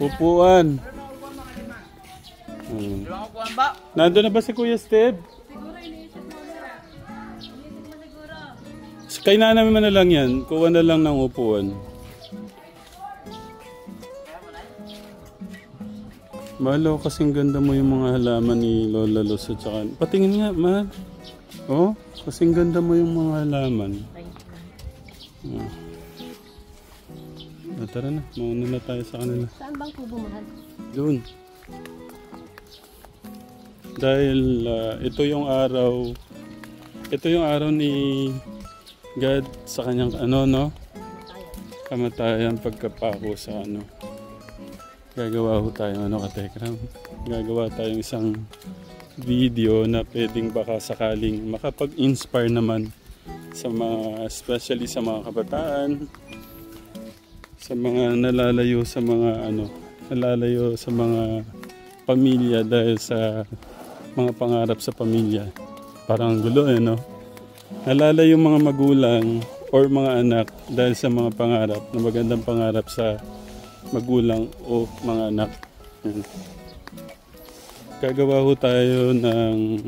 Upuan. Nandun na ba si Kuya Steve? Siguro iniisip mo na. Iniisip mo siguro. Kay nanay mo na lang yan. Kuha na lang ng upuan. Malo, kasing ganda mo yung mga halaman ni Lola Luz at saka... Patingin nga, mahal. Oh, kasing ganda mo yung mga halaman. Oh. Tara na, mauna na tayo sa kanila. Saan bang kubo, mahal? Doon. Dahil ito yung araw ni God sa kanyang kamatayan pagkapako sa gagawa ho tayo katekram. Gagawa tayong isang video na pwedeng baka sakaling makapag-inspire naman sa mga, especially sa mga kabataan, sa mga nalalayo sa mga pamilya dahil sa mga pangarap sa pamilya. Parang gulo no? Nalalayo yung mga magulang or mga anak dahil sa mga pangarap na magandang pangarap sa magulang o mga anak. Yan. Gagawa ho tayo ng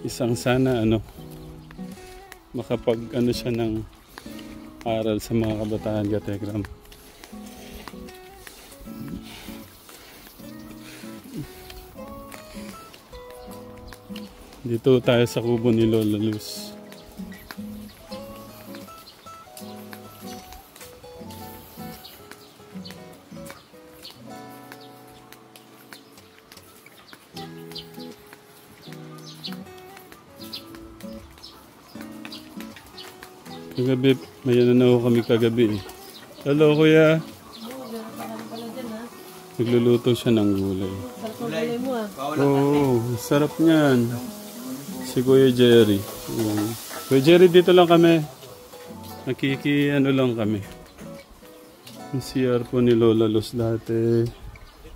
isang sana makapag siya ng aral sa mga kabataan katekram. Dito tayo sa kubo ni Lola Luz. Kagabi, may na ho kami kagabi. Hello kuya. Nagluluto siya ng gulay. Sarap ng gulay mo Oo, sarap niyan. Si Kuya Jerry. Kuya Jerry, dito lang kami. Lang kami. Yung CR po ni Lola Luz dati.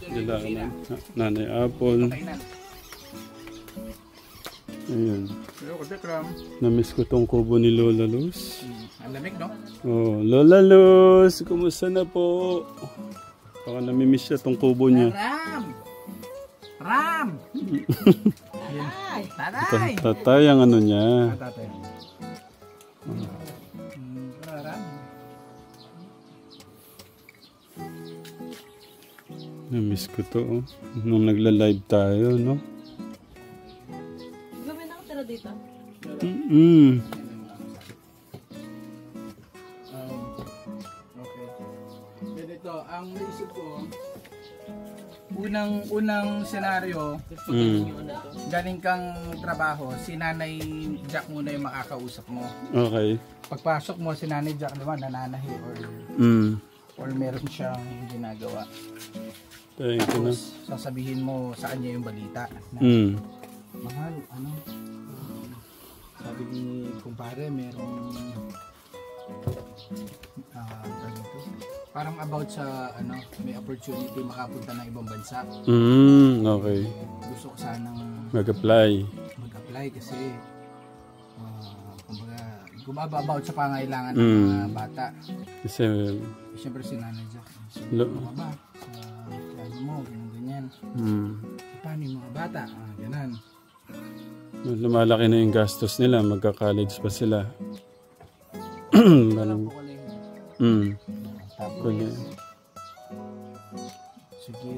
Dila Nanay Apple. Ayun. Namiss ko tong kubo ni Lola Luz. Ang lamig, no? Oh, Lola Luz, kumusta na po? Baka namimiss siya tong kubo niya. Ram! Tatay! Tatay ang niya. Tatay. Ram. Namiss ko to. Nung nagla-live tayo, no? dito? Okay. Ganito, ang naisip ko, unang senaryo, galing kang trabaho, si Nanay Jack muna yung makakausap mo. Okay. Pagpasok mo, si Nanay Jack naman nananahi or meron siyang ginagawa. Tapos, sasabihin mo sa kanya yung balita. Na, mahal, sabi ni kumpare, merong parang about sa may opportunity makapunta ng ibang bansa. Okay. Gusto ko sanang mag-apply kasi kumbaga about sa pangailangan ng mga bata. Kasi siyempre si Nanay Jack. Ba? Sa mo, ganyan. Paano yung mga bata? Ganun. Lumalaki na yung gastos nila, magka-college pa sila. Alam ko tapos, sige,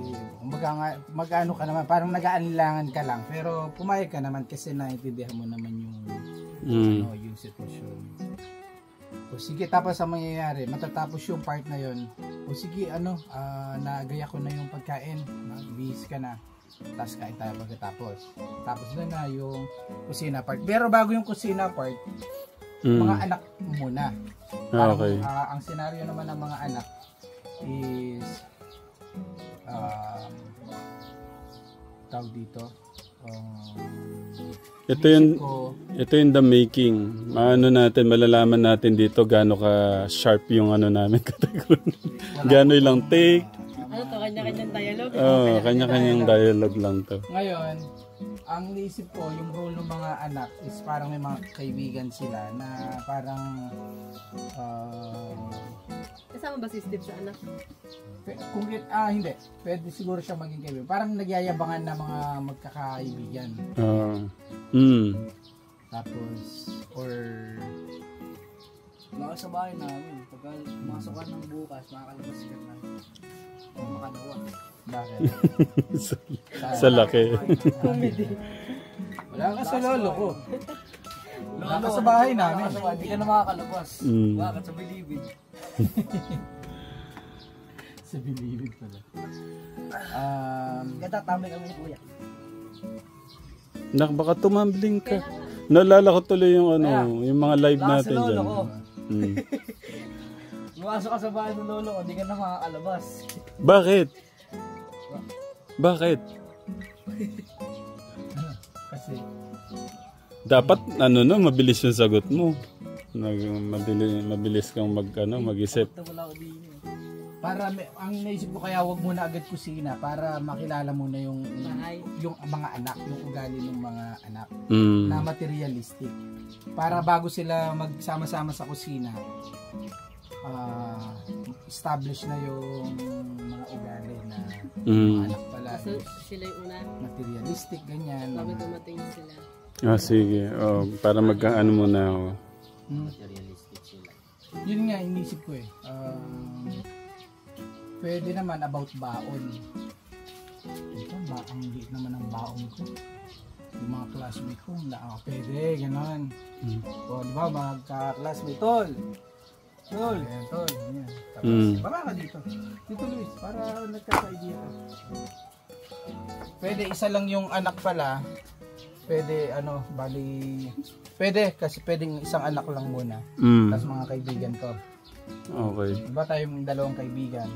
mag-ano ka naman, parang nag-aanilangan ka lang, pero pumayag ka naman kasi naiintindihan mo naman yung sitwasyon. O sige, tapos ang mangyayari, matatapos yung part na yon. O sige, nagaya ko na yung pagkain, bihis ka na. Tapos kain tayo pagkatapos. Tapos na yung kusina part. Pero bago yung kusina part, mga anak muna. Parang, okay. Ang senaryo naman ng mga anak is tawag dito. Ito yung the making. Malalaman natin dito gaano ka sharp yung namin kategory. Gaano ilang take. Kanya-kanyang dialogue. Kanya-kanyang dialogue lang to. Ngayon, ang naisip ko, yung role ng mga anak is parang may mga kaibigan sila na parang kasama naman ba si Steve sa anak? Hindi. Pwede siguro siya maging kaibigan. Parang nagyayabangan na mga magkakaibigan. Tapos, or... Baka sa bahay namin, pagka pumasok ka ng bukas, makakalabas ka na. Makalawa. Bakit? Sa laki. Comedy. Wala ka sa lolo ko. Wala ka sa bahay namin. Hindi ka na makakalabas. Bakit? Sa bilibid. Sa bilibid pala. Nagtatamay kami ni kuya. Nak, baka tumambling ka. Naalala ko tuloy yung yung mga live Wala natin sa lolo dyan. ko. Pumasok ka sa bahay ng lolo ko, hindi ka na makakalabas. Bakit? Bakit? Kasi, Dapat mabilis yung sagot mo. Mabilis kang mag-isip. Ito wala ko din eh. ang naisip ko kaya wag muna agad kusina para makilala muna yung mga anak, yung ugali ng mga anak na materialistic. Para bago sila magsama-sama sa kusina, establish na yung mga ugali na mga anak pala. So, sila yung una. Materialistic, ganyan. Bago dumating sila. Sige. Para magkaano muna ako. Materialistic sila. Yun nga, inisip ko eh. Pwede naman about baon. Ito, ang liit naman ang baon ko. Yung mga classmate ko, pwede, gano'n. O, di ba, magka-classmate, tol. Tol, ayan, tol. Ayan. Tapos, baka ka dito. Dito, Luis, para nagkaka-idea ka. Pwede, isa lang yung anak pala. Pwede, pwede, kasi pwedeng isang anak lang muna. Tapos mga kaibigan ko. Okay. Diba tayong dalawang kaibigan?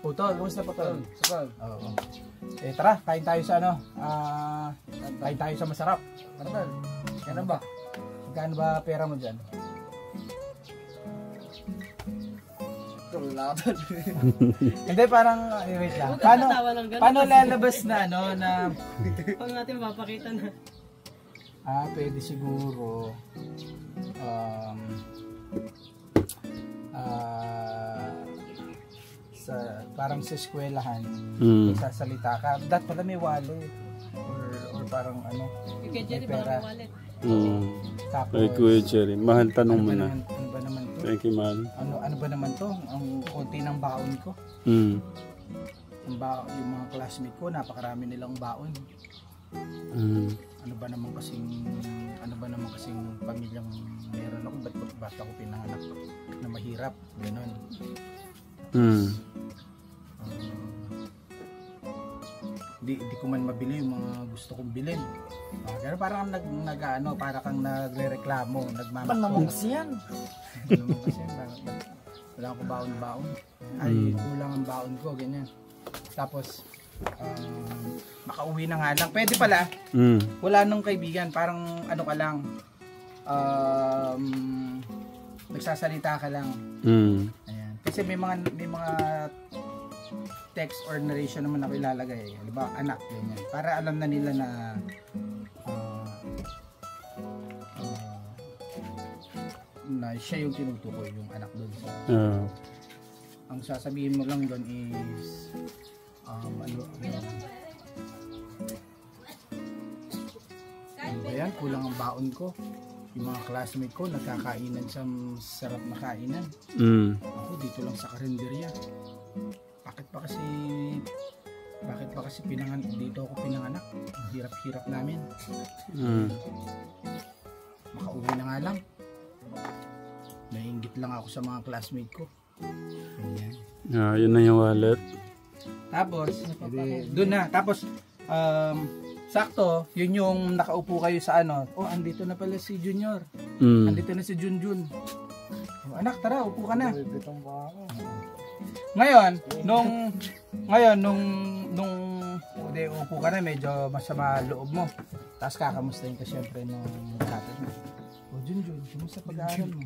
Tol, kumusta po, tol? Sakal. Oo. Tara, kain tayo sa kain tayo sa masarap. Tol, kailan ba? Magkano ba pera mo dyan? Wala ka. Hindi, parang, wait lang. Magkakatawa lang ganun. Paano lalabas na, Pag natin mapapakita na. pwede siguro, parang sa eskwelahan, sasalita ka. Dapat pala may wallet. Or parang Kay Jerry, may pera. baka may wallet. Tapos, Ay, Kuya Jerry, mahal tanong mo na. Ano ba naman to? Thank you, man. Ano ba naman to? Ang konti ng baon ko. Yung mga classmate ko, napakarami nilang baon. Ano ba naman kasing pamilyang meron ako, ba't ako pinanganak na mahirap, gano'n. Di ko man mabili yung mga gusto kong bilhin. Pero parang para kang nagrereklamo, nagmamakot. Naman kasi yan. Wala akong baon-baon. Ay, kulang ang baon ko, ganyan. Tapos, makauwi na nga lang. Pwede pala, wala nung kaibigan, parang ka lang, nagsasalita ka lang. Ayan. Kasi may mga text or narration naman ako ilalagay. Diba? Anak, ganyan. Para alam na nila na na siya yung tinutukoy, yung anak doon. Ang sasabihin mo lang doon is ba yan? Kulang ang baon ko. Yung mga classmate ko nagkakainan sa sarap na kainan. Ako dito lang sa karinderya. Bakit ba kasi dito ako pinanganak? Hirap-hirap namin. Makauwi na nga lang. Naiinggit lang ako sa mga classmate ko. Ganyan. Yun na yung wallet. Tapos, doon na. Tapos, sakto, yun yung nakaupo kayo sa andito na pala si Junior. Andito na si Junjun. Anak, tara, upo ka na. Ngayon, nung upo ka na, medyo masama loob mo. Tapos kakamustahin ka syempre nung kapit mo. Junjun, kumusta pag-aaral mo?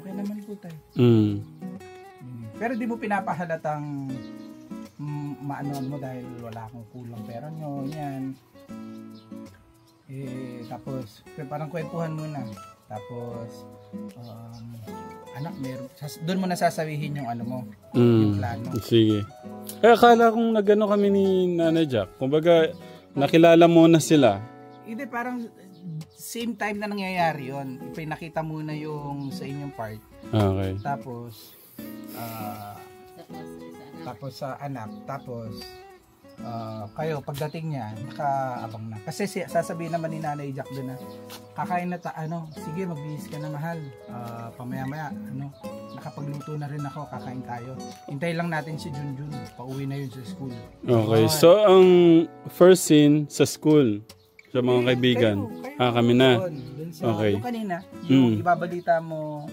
Okay naman po tayo. Pero di mo pinapahalatang maanoan mo dahil wala akong kulang pera nyo, yan. Tapos, parang kwentuhan muna. Tapos, anak, doon mo nasasabihin yung ano mo, yung plano. Sige. Akala kong nagano kami ni Nanay Jack. Kumbaga, nakilala mo na sila. Hindi, parang same time na nangyayari yun. Ipinakita muna yung sa inyong part. Okay. Tapos, sa anak. Tapos, kayo, pagdating niya, nakaabang na. Kasi sasabihin naman ni Nanay Jack doon na, kakain na sige, magbihis ka na mahal. Pamaya-maya, nakapagluto na rin ako, kakain tayo. Hintay lang natin si Junjun. Pauwi na yun sa school. Okay, so ang first scene sa school, sa mga kaibigan. Kayo, Kami na. Dun sa, Okay. yung kanina, yung ibabalita mo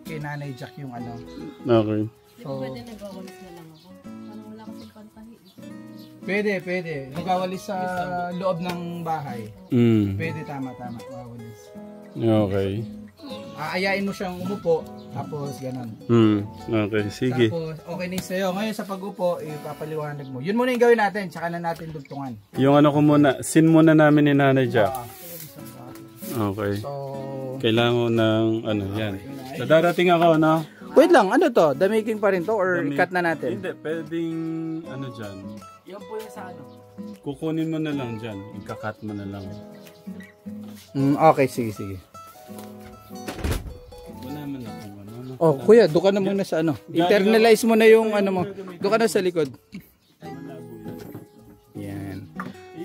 kay Nanay Jack yung Okay. Di ba pwede nagwawalis na lang ako? Parang wala kasing pantahi. Pwede. Nagwawalis sa loob ng bahay. Pwede, tama. Wawalis. Okay. Aayain mo siyang umupo, tapos ganun. Okay, sige. Tapos, okay na sa'yo. Ngayon sa pag-upo, ipapaliwanag mo. Yun muna yung gawin natin, tsaka na natin dugtungan. Yung ko muna, scene muna namin ni Nanay Jack. Okay. So, Kailangan ko ng, yan. So, darating ako, wait lang, ano to? The making pa rin to or cut na natin? Hindi, pwedeng, dyan. Yan po yung sa ano. Kukunin mo na lang dyan. Ika-cut mo na lang. Okay, sige. Wala man akong Oh, kuya, doon ka na muna sa internalize mo na yung mo. Doon ka na sa likod. Yan.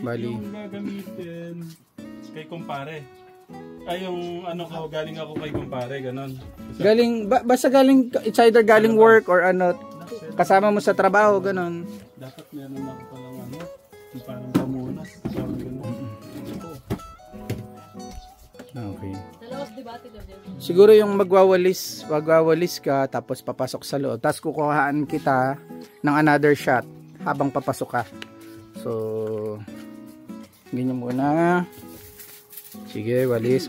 Bali. Yung gagamitin kay kumpare. Ay, yung galing ako kay kumpare, ganon. Basta galing, it's either galing work or kasama mo sa trabaho, ganon. Dapat meron ako palang yung parang pamunas. Parang ganon. Okay. Dalawang debate daw din. Siguro yung magwawalis ka, tapos papasok sa loob. Tapos kukuhaan kita ng another shot habang papasok ka. So, ganyan muna. Sige, walis,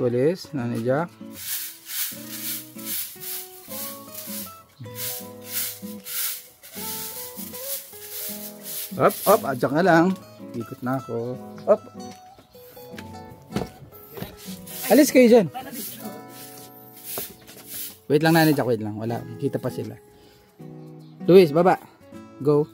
Nanay Jack. Up, adjak na lang. Ikot na ako. Up. Alis kayo dyan. Wait lang, Nanay Jack, wait lang. Wala, kita pa sila. Luis, baba. Go.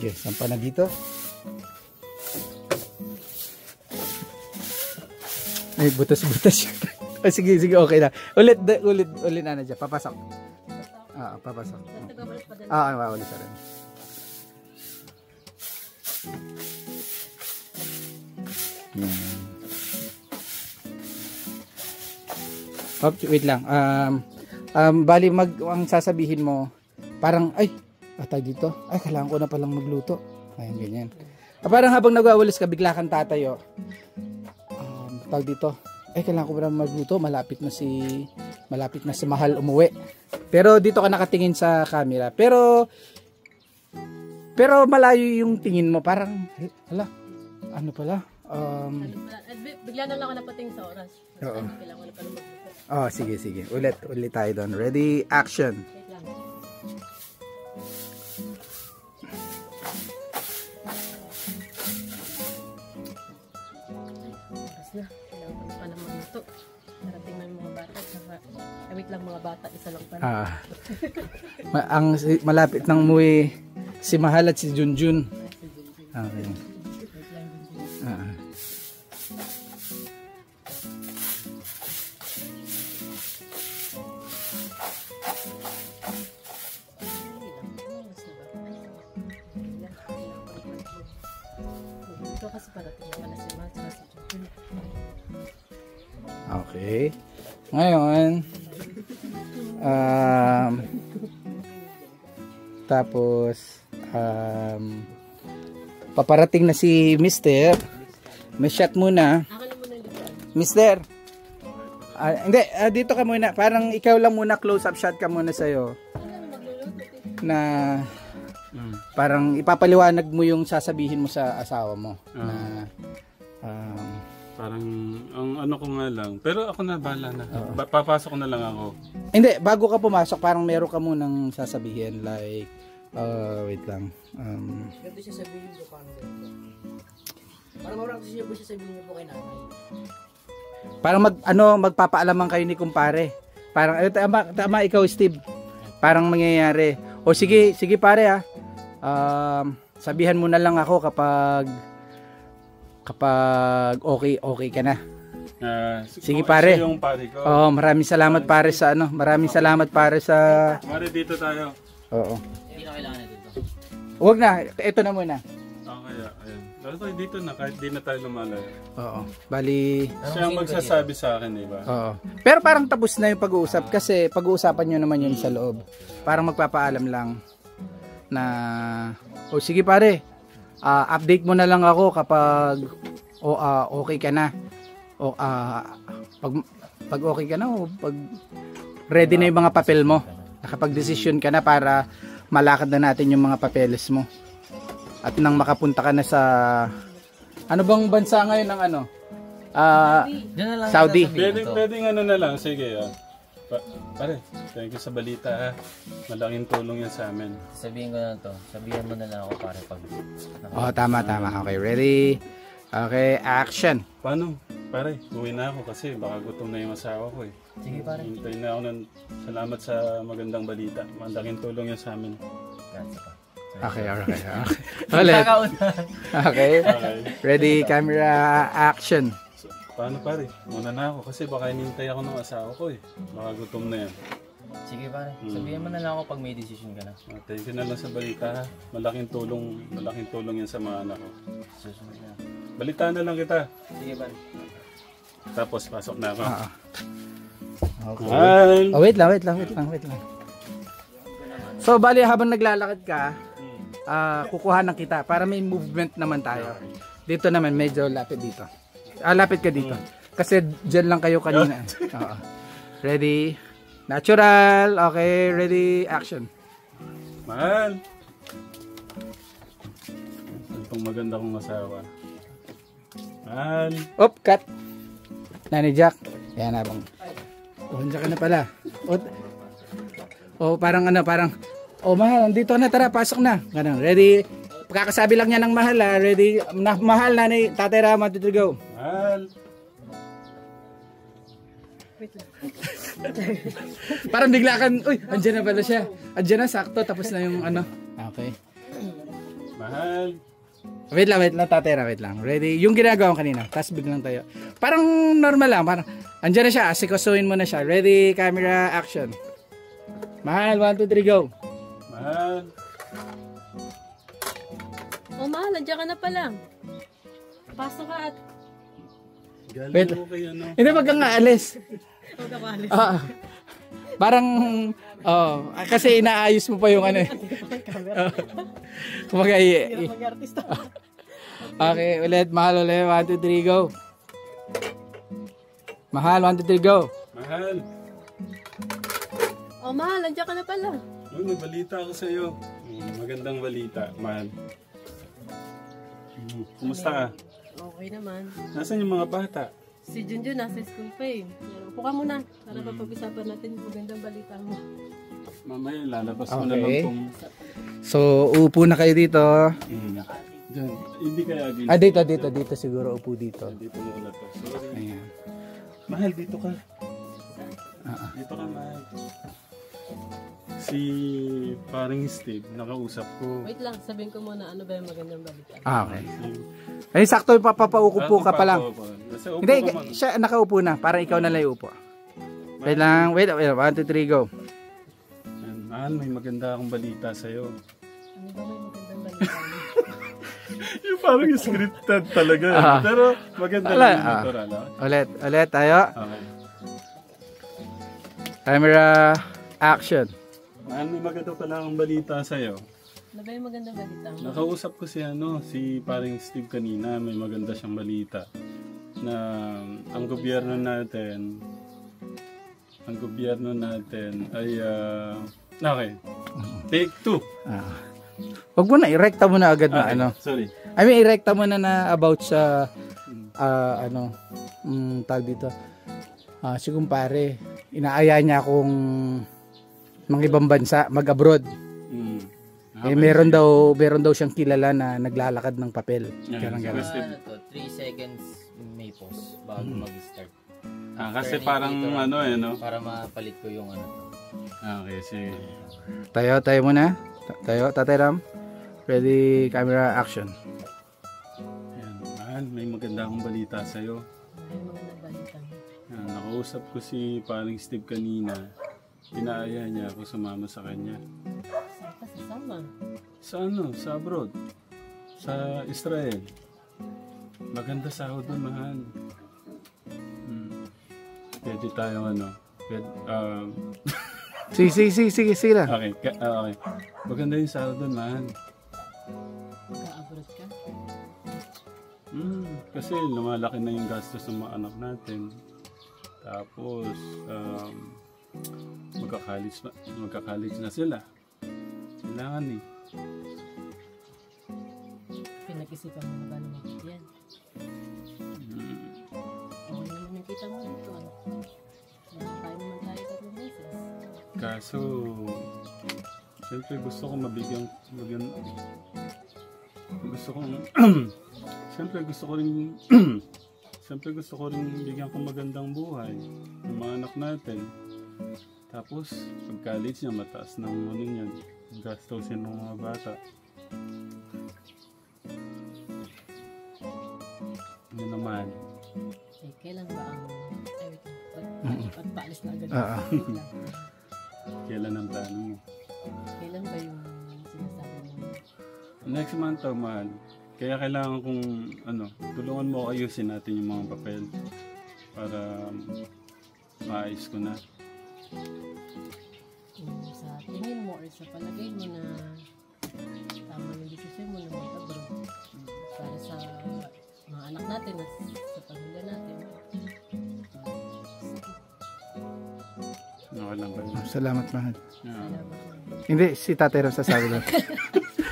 Okay, sampa na dito. Ay, butas-butas. Ay, sige, okay na. Ulit, Nanay Jack. Papasok. Papasok. Wawalis na rin. Wait lang. Bali ang sasabihin mo, parang tayo dito. Kailangan ko na palang magluto. Ayun, ganyan. Parang habang nagwawalis ka, bigla kang tatayo. Tawag dito. Kailangan ko pa magluto. Malapit na si Mahal umuwi. Pero dito ka nakatingin sa camera. Pero malayo yung tingin mo. Parang, ano pala? Bigla na lang ako napating sa oras. Oo. Kailangan ko na pala magluto. Sige. Ulit tayo doon. Ready, action. Wait lang. Oras na. Kailangan ko na pala magluto. Narating na yung mga bata. Wait lang mga bata. Isa lang pala. Ang malapit nang umuwi si Mahal at si Junjun. Okay. Kasi parating na pala si Mahal at si Junjun. Okay. Ngayon, tapos, paparating na si Mr. May shot muna. Ako na muna yung likuan. Mr. Hindi, dito ka muna. Parang ikaw lang muna, close-up shot ka muna sa'yo. Na parang ipapaliwanag mo yung sasabihin mo sa asawa mo. Na, parang, ang ko nga lang. Pero ako na, bahala na. Papasok na lang ako. Hindi, bago ka pumasok, parang meron ka munang sasabihin. Like, wait lang. Ganito siya sabihin ko paano ganito. Para ma-practice niyo po siya, sabihin niyo po kay nanay. Parang magpapaalaman kayo ni kumpare. Parang, tama ikaw, Steve. Parang mangyayari. O sige pare sabihan mo na lang ako kapag okay ka na. Sige pare. Yung pare ko. Oo, maraming salamat pare sa Pare, dito tayo. Oo. Hindi na kailangan dito. Huwag na, ito na muna. Okay, ayan. Lalo dito na, kahit di na tayo lumalayo. Oo. Bali, Siya ang magsasabi sa akin, di ba? oo. Pero parang tapos na yung pag-uusap kasi pag-uusapan nyo naman yun sa loob. Parang magpapaalam lang na, sige pare, update mo na lang ako kapag okay ka na. Pag okay ka na o pag ready na yung mga papel mo. Nakapag-desisyon ka na para malakad na natin yung mga papeles mo. At nang makapunta ka na sa ano bang bansa ngayon ng ano? Diyan na lang Saudi. Pwedeng ano na lang, sige. Pare, thank you sa balita ha. Malaking tulong yan sa amin. Sabihin ko na to. Sabihan mo na lang ako para pag... Tama. Okay, ready? Okay, action. Paano? Pare, uwi na ako kasi baka gutom na yung asawa ko eh. Sige pare. Hintay na ako ng salamat sa magandang balita. Malaking tulong yan sa amin. Okay. Ulit. Okay. Okay. Ready, camera, action. Paano pare? Muna na ako kasi baka hinintay ako ng asawa ko eh. Baka gutom na yan. Sige pare. Sabihan mo na lang ako pag may decision ka na. Thank you na lang sa balita ha. Malaking tulong yan sa mga anak ko. Susunod na. Balitaan na lang kita. Sige pare. Tapos pasok na ako. Okay. Mahal! Wait lang. So, bali habang naglalakad ka, kukuhanan kita para may movement naman tayo. Dito naman, medyo lapit dito. Lapit ka dito. Kasi dyan lang kayo kanina. Oo. Ready? Natural. Okay, ready? Action. Mahal! Itong maganda kong asawa. Mahal! Op, cut. Nanay Jack. Yan na bang. Diyan ka na pala. Parang mahal, andito na, tara, pasok na. Ganun, ready? Pagkakasabi lang niya ng mahal, ready? Mahal, nanay, Tatay Ram, 1, 2, 3, go. Mahal! Parang bigla kan, andyan na pala siya. Andyan na, sakto, tapos na yung ano. Okay. Mahal! Wait lang, Tatay Ram, wait lang. Ready? Yung ginagawa ko kanina, tapos biglang tayo. Parang normal lang, parang, andyan na siya, asikasuhin mo na siya. Ready, camera, action. Mahal, 1, 2, 3, go. Mahal! Mahal, nandiyan ka na pala. Pasok ka at... Wait. Galing mo kay ano? Hindi, wag kang aalis. Huwag ako alis. Parang, kasi inaayos mo pa yung ano eh. Kumbaga, Mag-artista. okay, ulit, mahal ulit, 1, 2, 3, go. Mahal, 1, 2, 3, go. Mahal! Mahal, nandiyan ka na pala. May balita ako sa iyo. Magandang balita, mahal. Kumusta ka? Okay naman. Nasaan yung mga bata? Si Junjun nasa school pa eh. Upo ka muna para mapag-usapan natin yung magandang balita mo. Mamaya lalabas mo na Okay. lang itong... So, upo na kayo dito. Diyan. Hindi kaya Dito siguro, upo dito. Dito mo ulat to. Sorry. Ayan. Mahal, dito ka. Dito ka, mahal. Si paring Steve, nakausap ko. Wait lang, sabihin ko muna ano ba yung magandang balita. Okay. Ay, sakto, papaupo ka pa lang. Kasi upo Hindi, ka man. siya nakaupo na. Para ikaw na lang upo. Wait lang, wait, 1, 2, 3, go. Yan, mahal, may maganda akong balita sa'yo. Ano ba may magandang balita mo? Yung parang scripted talaga. Pero maganda lang yung natural. Ulit tayo. Okay. Camera, action. Mahal, may maganda pala akong balita sa'yo. Ano ba yung magandang balita mo? Nakausap ko si paring Steve kanina, may maganda siyang balita na ang gobyerno natin ay okay. Take 2. Wag mo na, irekta mo na agad na Okay, ano. sorry. I mean, irekta mo na about sa tawag dito. Si kumpare, inaaya niya akong mga ibang bansa, mag-abroad. Eh, meron daw siyang kilala na naglalakad ng papel. Ganun, ganun. Ano to, 3 seconds may pause bago mag-start. Kasi After parang nito, ano eh, no? Para mapalit ko yung ano to. Okay, sige. Tayo muna. Tayo, Tatay Ram. Ready, camera, action. Yan, mahal, may maganda akong balita sa'yo. Ay, mga nagbalita. Yan, nakausap ko si paring Steve kanina. Inaaya niya ako sumama sa kanya. Saan ka sasama? Sa ano? Sa abroad. Sa Israel. Maganda sahod doon, mahal. Pwede tayo ano? Pwede, Sige lang. okay, okay. Maganda yung sahod doon, mahal. Mag-abroad ka? Kasi lumalaki na yung gastos ng mga anak natin. Tapos, magka-college na sila. Kailangan eh. Pinag-isipan mo na ba naman yan? Okay naman yung kita mo dito. Nakakain naman tayo 3 beses. Kaso, siyempre gusto ko siyempre gusto ko rin bigyan ko magandang buhay ng mga anak natin. Tapos, pag college niya, mataas ng ano niyan, gastusin ng mga bata. Ano naman? Eh, kailan ba ang... pagpaalis na agad? Kailan ang plano mo? Kailan ba yung sinasabi mo? Next month daw, mahal. Kaya kailangan kong, tulungan mo ayusin natin yung mga papel para maayos ko na. Sa tingin mo or sa palagay mo na tama yung desisyon mo na mag-abroad para sa mga anak natin at sa pamilya natin. Okay lang ba yun? Salamat, mahal. Yeah. Hindi, si Tatay Ram sasabi lang.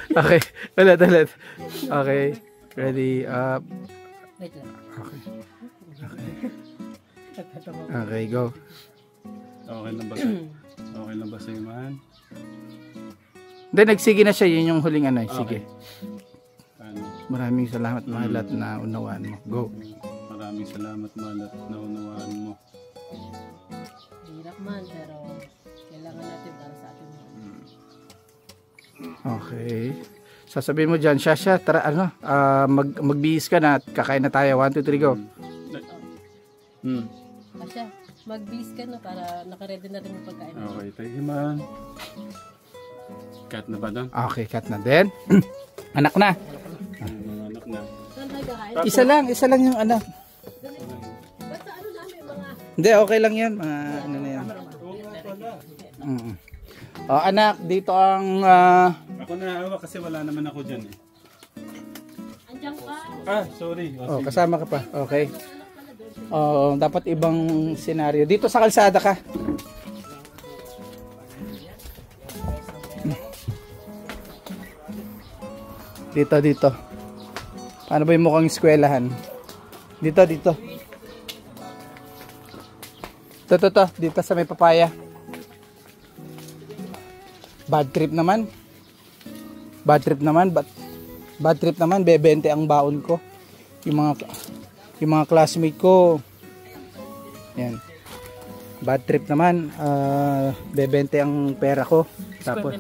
Okay, ulit. Okay, ready, up. Wait lang. Okay, go. Okay lang ba sa'yo, mahal? Hindi, nagsige na siya. Yun yung huling ano. Sige. Ano? Maraming salamat, mahal, at naunawaan mo. Go. Maraming salamat, mahal, at naunawaan mo. Hirap man, pero kailangan natin para sa atin. Okay. Sasabihin mo dyan, Shasha, tara, magbihis ka na at kakain na tayo. 1, 2, 3, go. Asya, mag-bis ka na para nakaredy na rin yung pagkain. Okay, thank you, mahal. Cut na ba doon? Okay, cut na din. Anak na. Mga anak na. Saan tayo kakain? Isa lang yung anak. Basta ano namin mga... Hindi, okay lang yan. Ano na yan. Anak, dito ang... Ako na awa kasi wala naman ako dyan eh. Andiyan ka. Sorry. kasama ka pa. Okay. Dapat ibang senaryo. Dito sa kalsada ka. Dito. Paano ba yung mukhang eskwelahan? Dito. Dito, dito sa may papaya. Bad trip naman. Bad trip naman, bebente ang baon ko. Yung mga classmate ko. Yan. Bad trip naman, bebente ang pera ko. Tapos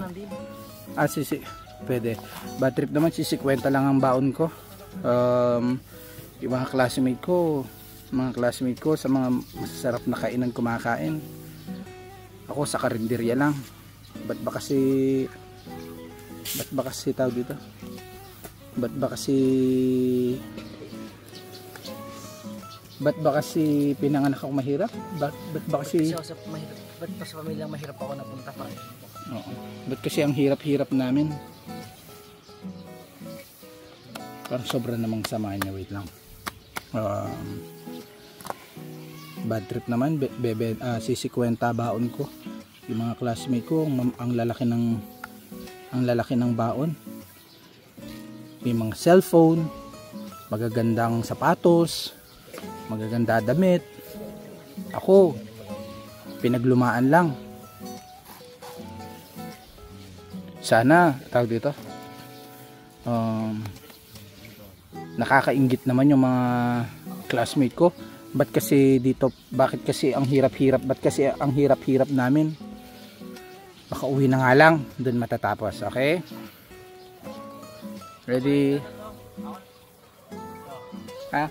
pwede. Bad trip naman, 50 lang ang baon ko. Yung mga classmate ko sa mga masasarap na kainan kumakain. Ako sa karinderya lang. Ba't ba kasi tawag dito? Ba't ba kasi pinanganak ako mahirap? Ba't ba kasi Ba't pa sa pamilyang mahirap ako napunta pa? Oo. Ba't kasi ang hirap-hirap namin? Parang sobra namang sama niya. Wait lang. Bad trip naman. 50 baon ko. Yung mga classmate ko, ang lalaki ng baon. May mga cellphone, magagandang sapatos, magaganda damit. Ako, sana, tawag dito, nakakainggit naman yung mga classmate ko. Ba't kasi dito, bakit kasi ang hirap-hirap, ba't kasi ang hirap-hirap namin? Baka uwi na nga lang, dun matatapos, okay? Ready? Ha?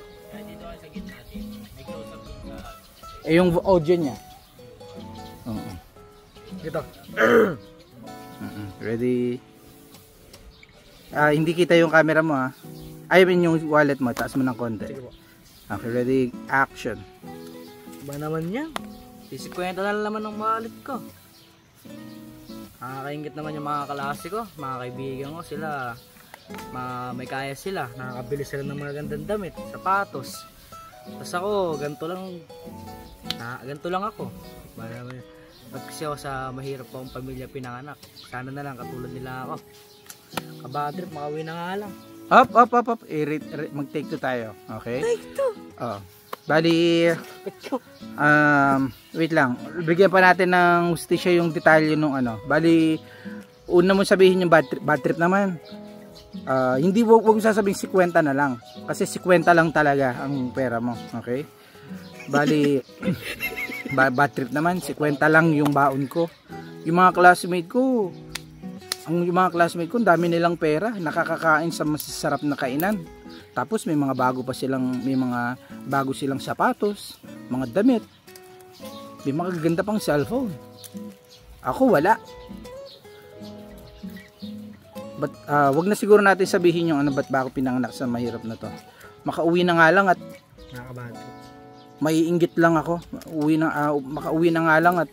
Eh, yung audio niya. Oo. Dito. Ready? Hindi kita yung camera mo ha. I mean yung wallet mo, taas mo ng konti. Sige po. Okay, ready? Action. Ba naman yan? Sisikwenta na naman ng wallet ko. Nakakaingit naman yung mga kalase ko, mga kaibigan ko, sila may kaya sila, nakakabili sila ng mga gandang damit, sapatos. Tapos ako, ganito lang ako. Ba't kasi ako sa mahirap akong pamilya pinanganak, sana na lang katulad nila ako. Kabadrip, makauwi na nga lang. Up. Mag-take 2 tayo. Okay? Take 2? Oh. Bali, wait lang. Bigyan pa natin ng hustisya yung detalye nung ano. Bali, una mo sabihin yung bad trip naman. Hindi wag mo sasabihin 50 na lang. Kasi 50 lang talaga ang pera mo. Okay? Bali, bad trip naman. 50 lang yung baon ko. Yung mga classmate ko, ang dami nilang pera. Nakakakain sa masasarap na kainan. Tapos may mga bago silang sapatos, mga damit. May mga gaganda pang cellphone. Ako wala. But wag na siguro natin sabihin yung ba't ba ako pinanganak sa mahirap na to. Makauwi na nga lang at Nakakabadrip. maiinggit lang ako. Makauwi na nga lang at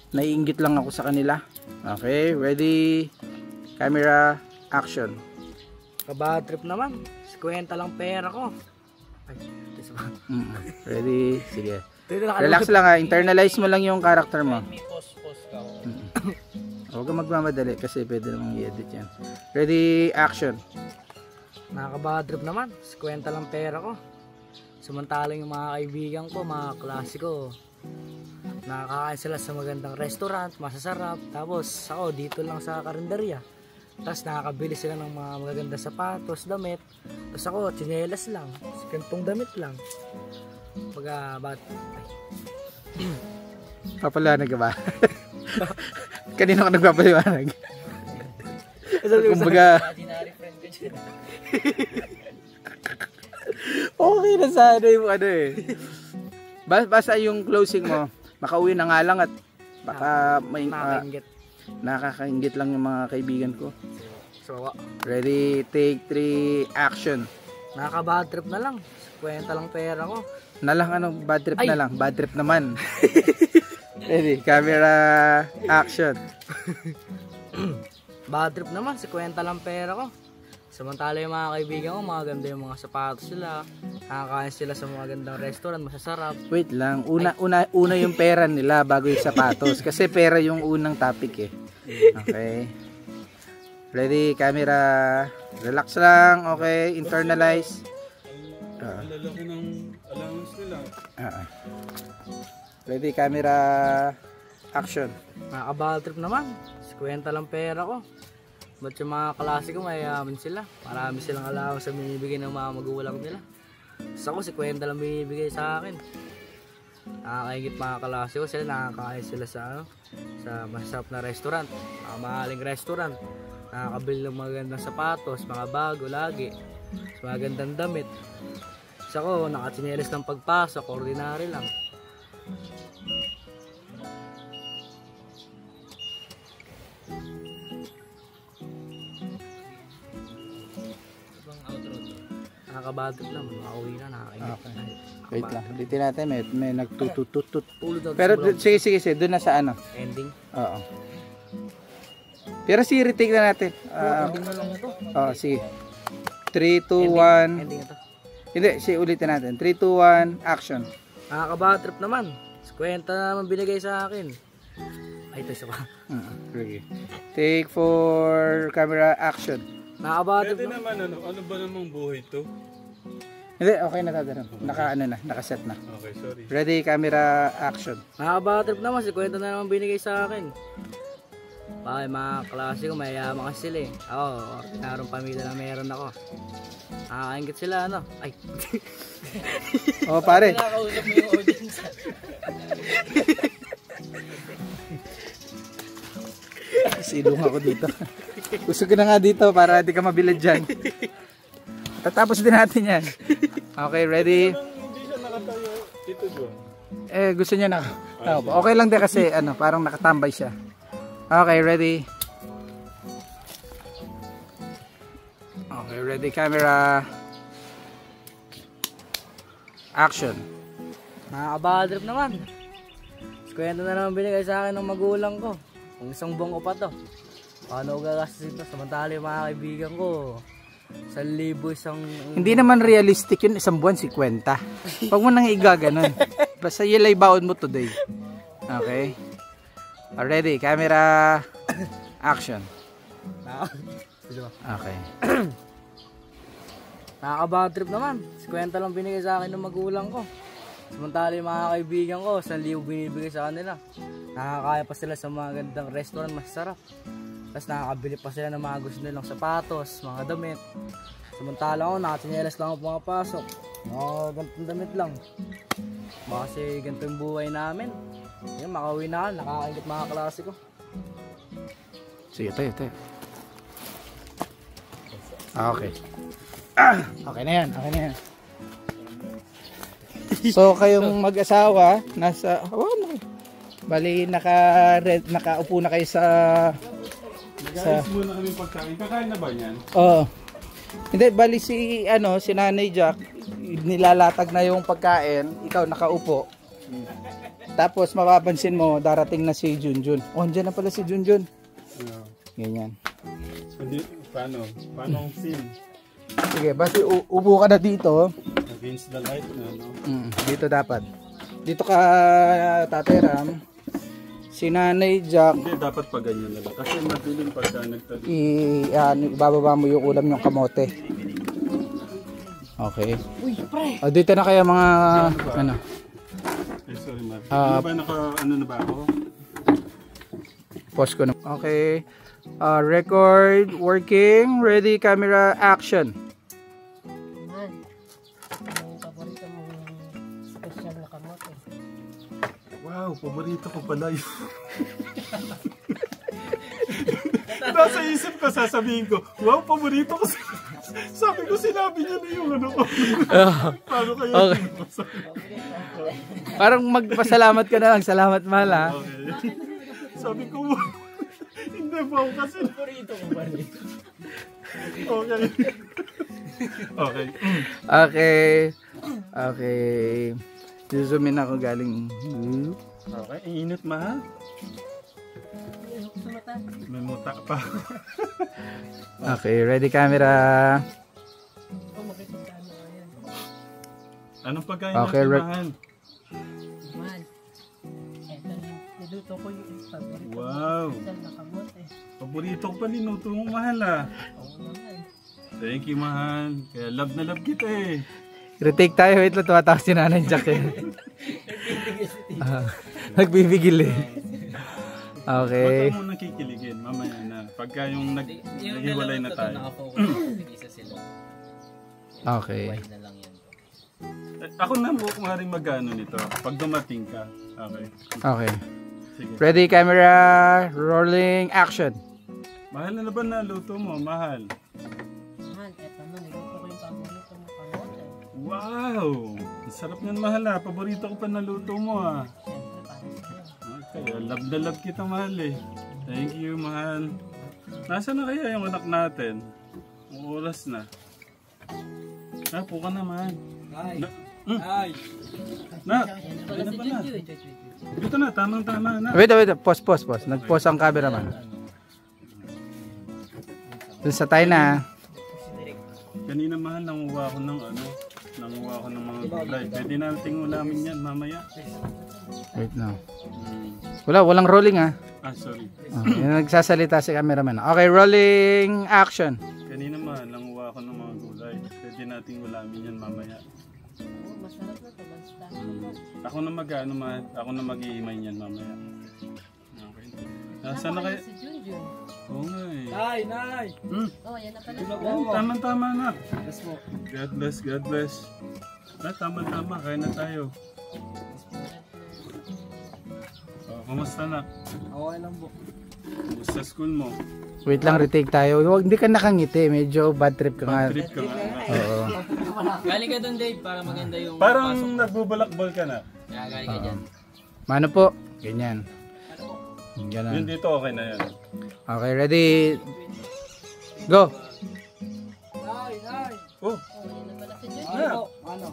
naiinggit lang ako sa kanila. Okay, ready? Camera, action. Kabadrip naman. 50 lang pera ko. Ay, Ready? Sige. Relax lang ha. Internalize mo lang yung character mo. May pause ka. Huwag kang magmamadali kasi pwede namang i-edit yan. Ready? Action. Nakakabadrip naman. 50 lang pera ko. Samantalang yung mga kaibigan ko, mga klase ko, nakakain sila sa magandang restaurant, masasarap. Tapos ako dito lang sa karinderya. Tapos nakakabili sila ng mga magaganda sapatos, damit. Tapos ako, tsinelas lang. Kantong damit lang. Papaliwanag ka ba? Kanina ka nagpapaliwanag. Kumbaga, Imaginary friend ko dyan. okay na sana yung basta yung closing mo, makauwi na nga lang at baka may nakakaingit lang yung mga kaibigan ko. So, Ready, take 3, action. nakaka-bad trip na lang. 50 lang pera ko. Bad trip na lang. Bad trip naman. Ready, camera, action. Bad trip naman, 50 lang pera ko. Samantala yung mga kaibigan ko, mga ganda yung mga sapatos sila. Nakakain sila sa mga gandang restaurant, masasarap. Wait lang, una yung pera nila bago yung sapatos. Kasi pera yung unang topic eh. Okay. Ready, camera, relax lang, okay, internalize. Ang lalaki ng allowance nila. Ready, camera, action. Nakaka-bad trip naman, 50 lang pera ko. Ba't yung mga klase ko mayayaman sila? Marami silang allowance sa binibigay ng mga magulang nila. Tapos ako 50 lang binibigay sa akin. Nakakaingit mga klase ko sila, nakakain sila sa masarap na restaurant, mga mahaling restaurant. Nakakabili ng magandang sapatos, mga bago lagi, magandang damit. Tapos ako nakatsinelas ng pagpasok, ordinary lang. Nakakabadot lang, makauwi na, nakakaingit. Okay. Wait lang, ulitin natin, may nagtutututut. Ulod Pero sige, doon na sa ano. ending. Oo. Pero sige, retake na natin. Ending na lang ito. Oo, sige. 3, 2, 1. Ending ito. Hindi, sige, ulitin natin. 3, 2, 1, action. Nakaka-bad trip naman. 50 na naman binigay sa akin. Ay, ito isa pa. Okay. Take for camera, action. Nakaka-bad trip Pwede naman. naman ano ba namang buhay to? Hindi, okay na tatanong. Nakaset na. Okay, sorry. Ready, camera, action. Nakaka-bad trip naman. 50 na naman binigay sa akin. Bakit mga klase ko, mayayaman kasi sila eh. Ako, ordinarong pamilya na meron ako. Nakakaingit sila, ano? Ay. Oh, pare. Kinakausap mo yung audience. Silong ako dito. Gusto ko na nga dito para di ka mabilad dyan. Tatapos din natin yan. Okay, ready? Hindi siya nakatayo dito doon. Gusto niya na. Okay lang din kasi ano, parang nakatambay siya. Okay, ready? Okay, ready camera. Action. Nakaka-bad trip naman. Kwento na naman binigay sa akin ng magulang ko. Kung isang buwan ko pa to. Paano ko gagastos ito? Samantala yung mga kaibigan ko. 1,000 isang... Hindi naman realistic yun, isang buwan 50. Huwag mo nang igaganon. Basta yelay baon mo today. Okay? Ready, camera, action. Okay. Nakaka-bad trip naman. 50 lang binigay sa akin ng magulang ko. Samantala yung mga kaibigan ko, 1,000 binibigay sa kanila. Nakakaya pa sila sa mga gandang restaurant, masarap. Tapos nakakabili pa sila ng mga gusto nilang sapatos, mga damit. Samantala ako, nakatinyelas lang ako pumapasok. Mga ganitong damit lang. Kasi ganito yung buhay namin. Yung makauwi na ako, nakakaingit mga klase ko. Sige, tayo. Okay. Okay na yan. So kayong mag-asawa, nasa bali nakaupo na kayo sa Guys, muna kami pagkain. Kakain na ba yan? Oo. Hindi, bali si Nanay Jack, nilalatag na yung pagkain, ikaw nakaupo. Tapos mapapansin mo, darating na si Junjun. Oh, andyan na pala si Junjun. Ganyan. Paano ang scene? Sige, basta upo ka na dito. Against the light na, no? Dito dapat. Dito ka, Tatay Ram. Si Nanay Jack, Hindi, dapat pa ganyan na lang. Kasi madilim pagka nagtabi. ibababa mo yung ulam yung kamote. Okay. Dito na kaya mga, ano. Sorry, Mark. Ano ba ano na ba ako? Pause ko na. Okay. Record, working, ready, camera, action. Man, yung paborito mong special na kamote. Wow, paborito ko pala yun. Nasa isip ko, sasabihin ko, wow, paborito ko. Sabi ko, sinabi niya na yung ano ko. Paano kaya? Okay. Parang magpasalamat ka na lang. Salamat, mahal, ha? Okay. Sabi ko, hindi ba ako kasi paborito ko ba rin? Okay. Okay. Zoom in ako galing. Okay, init mahal. May muta pa. Okay, ready camera. Anong pagkain Okay, natin, mahal? Man, eto niluto ko yung paborito Wow. mong special na kamote. Paborito ko pa niluto mo, mahal, ah. Oo naman. Thank you, mahal. Kaya love na love kita eh. Retake tayo. Wait lang, tumatakas si Nanay Jack eh. Nagbibigil eh. Okay. Huwag ka muna kikiligin, mamaya na. Pagka yung naghiwalay na tayo. Nakafocus isa sila. Okay. Why na lang yan. Ako na mo kung haring mag-ano nito. Pag dumating ka. Okay. Okay. Sige. Ready, camera, rolling, action. Mahal na ba na luto mo? Mahal. Man, eto na, niluto ko yung paborito mong kamote. Wow! Ang sarap niyan, mahal, ah. Paborito ko pa naluto mo, ah. Siyempre, para sa'yo. Okay, love na love kita, mahal, eh. Thank you, mahal. Nasaan na kaya yung anak natin? Ang oras na. Po ka na, mahal. Ay! Na! Wala si Junjun. Dito na, tamang-tama na. Wait. Pause. Nag-pause ang cameraman. Dun sa tayo na. Kanina, mahal, nanguha ako ng mga gulay. Pwede nating ulamin yan mamaya. Wait na. Walang rolling ah. Sorry. Nagsasalita si cameraman. Okay, rolling, action. Kanina, mahal, nanguha ako ng mga gulay. Pwede nating ulamin yan mamaya. Oo, masarap na to. Basta. Ako na mag-ano, mahal. Ako na mag-iimay yan mamaya. Okay. Nasaan na kayo? Si Junjun. Jun. Oo nga eh. Nay! Oh, yan na pala. Yan, tama-tama na. Yes po. God bless, God bless. Tama-tama, kaya na tayo. Kumusta na? Okay lang po. Kumusta school mo? Wait lang, retake tayo. Huwag, hindi ka nakangiti. Medyo bad trip ka nga. Bad trip ka nga. Oo. Galing ka doon, Dave, para maganda yung Parang nagbubulakbol ka na. Kaya galing ka dyan. Mano po? Ganyan. Yun Ganyan. dito, okay na yan. Okay, ready? Go! Nay! Oh, Oh, yan na pala si Jun. yeah. Ano?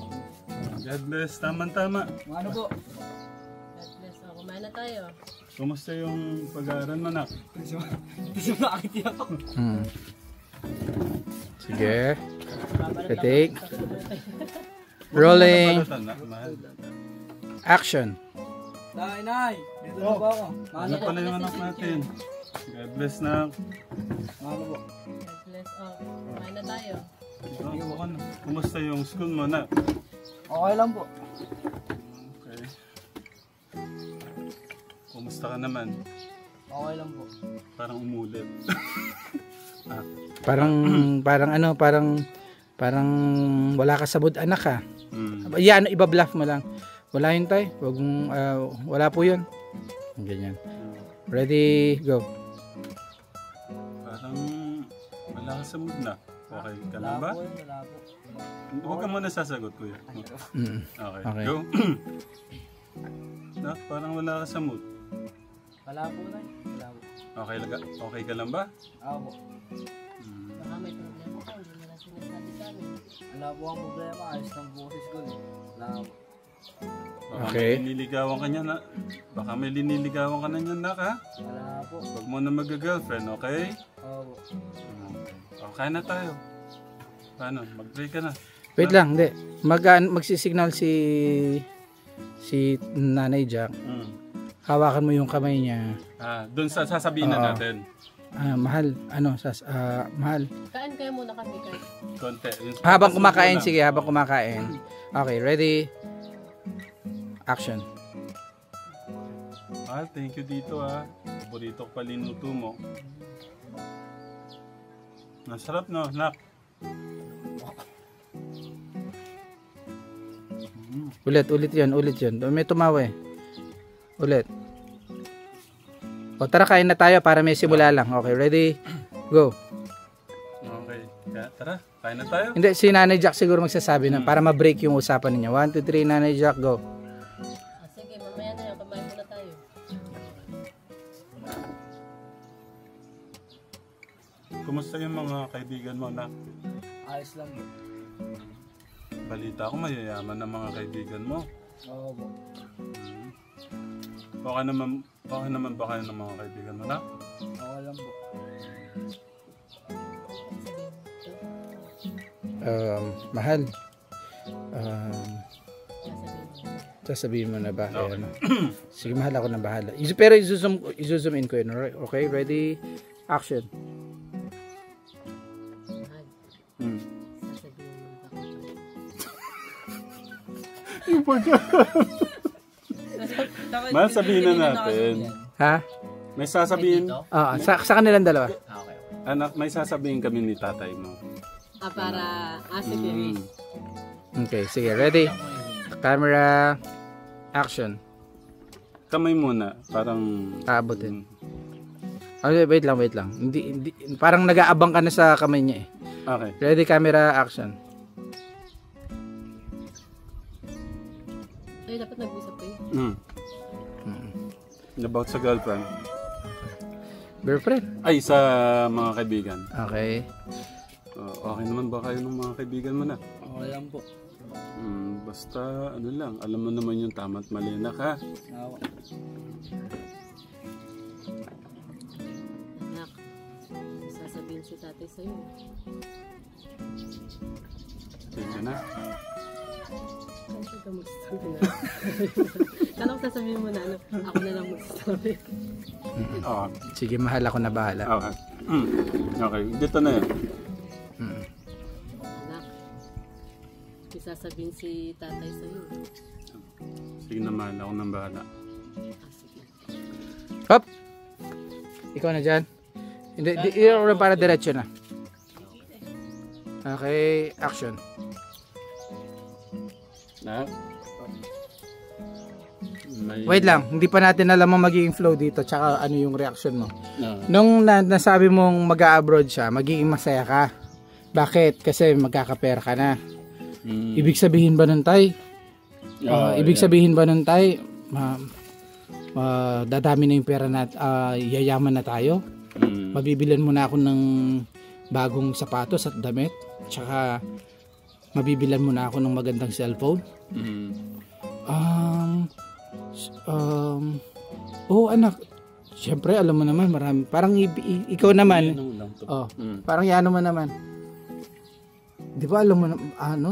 God bless, tama-tama. Ano po? God bless. Oh, kumain na tayo. Kumusta yung pag-aaral mo, nak? Hindi siya makakiti ako. Sige. Retake. Rolling. Balatan, nak, mahal. Action. Nay! Dito na ba ako? Ano pala yung anak natin? God bless, nak. Ano po? God bless. Oh, kumain na tayo. Kumusta yung school mo, nak? Okay lang po. Okay. Kumusta ka naman? Okay lang po. Parang umulit. Parang wala ka sa mood, anak ha. Hmm. Yan, iba-bluff mo lang. Wala yun tayo. Wag mong, wala po yun. Ganyan. Ready, go. Parang wala ka sa mood na. Okay ka lang ba? Wala po. Huwag ka muna sasagot, kuya. Mm. Okay, Okay. go. Nak, parang wala ka sa mood. Wala po, Nay. Wala po. Okay ka lang ba? Ako po. Hmm. Baka may problema ka. Hindi mo lang sinasabi sa amin. Wala po ang problema. Ayos lang po sa school. Wala po. Baka Okay. may liniligawan ka niya na. Baka may liniligawan ka na niyan, nak, ha? Wala po. Huwag mo na mag-girlfriend, okay? Oo po. Okay na tayo. Paano? Mag-break ka na. Wait lang, hindi. Magsisignal si Nanay Jack. Hmm. Hawakan mo yung kamay niya. Doon sasabihin na Oo. natin. Mahal, mahal. Kain kayo muna kami guys. Konti. Habang kumakain, sige, habang kumakain. Okay, ready? Action. Thank you dito, ha. Paborito ko pa linuto mo. Masarap, no, nak? Ulit yun. May tumawa eh. Ulit. O tara, kain na tayo para may simula lang. Okay, ready? Go. Okay. Kaya, tara, kain na tayo. Hindi, si Nanay Jack siguro magsasabi na para ma-break yung usapan ninyo. 1, 2, 3, Nanay Jack, go. Sige, mamaya na yan. Kumain muna tayo. Kumusta yung mga kaibigan mo, nak? Ayos lang po. Balita ko mayayaman ng mga kaibigan mo. Oo po. Okay naman ba kayo ng mga kaibigan mo, nak? Okay lang po. Mahal. Sasabihin Sasabihin mo. mo na ba? Okay. Ayan. Sige, mahal, ako na bahala. Pero i-zoom in ko yun. Okay, ready? Action. Mahal. Hmm. Sasabihin mo ba? Mahal, sabihin na natin. Ha? May sasabihin, Sa kanilang dalawa. Okay. anak, may sasabihin kami ni tatay mo. Sige. Okay, sige, ready? Camera, action. Kamay muna, parang... Aabotin. Wait lang. Hindi, parang nag-aabang ka na sa kamay niya eh. Okay. Ready, camera, action. Ay, dapat nag-usap kayo. About sa girlfriend. Girlfriend. Ay, sa mga kaibigan. Okay. Okay naman ba kayo ng mga kaibigan mo na? Okay lang po. Basta, ano lang, alam mo naman yung tama at mali na ka. Oo. Anak, sasabihin si tatay sa'yo. Sige na. Kasi ka mag-story na. Kala ko sasabihin mo na, ako na lang mag-story. Sige, mahal, ako na bahala. Okay. Okay, dito na yun. Anak, sasabihin si tatay sa'yo. Sige na, mahal, ako nang bahala. Sige. Hop! Ikaw na dyan. Hindi, i-roll para diretso na. Okay, action. Na? Wait lang, hindi pa natin alam ang magiging flow dito tsaka ano yung reaction mo. Na. Nung nasabi mong mag-a-abroad siya, magiging masaya ka. Bakit? Kasi magkakapera ka na. Ibig sabihin ba nun, Tay? Ibig sabihin ba nun, Tay, dadami na yung pera na yayaman na tayo? Mabibilan mo na ako ng bagong sapatos at damit? Tsaka mabibilan mo na ako ng magandang cellphone? Anak, siyempre alam mo naman marami, parang ikaw naman parang yano mo naman, di ba alam mo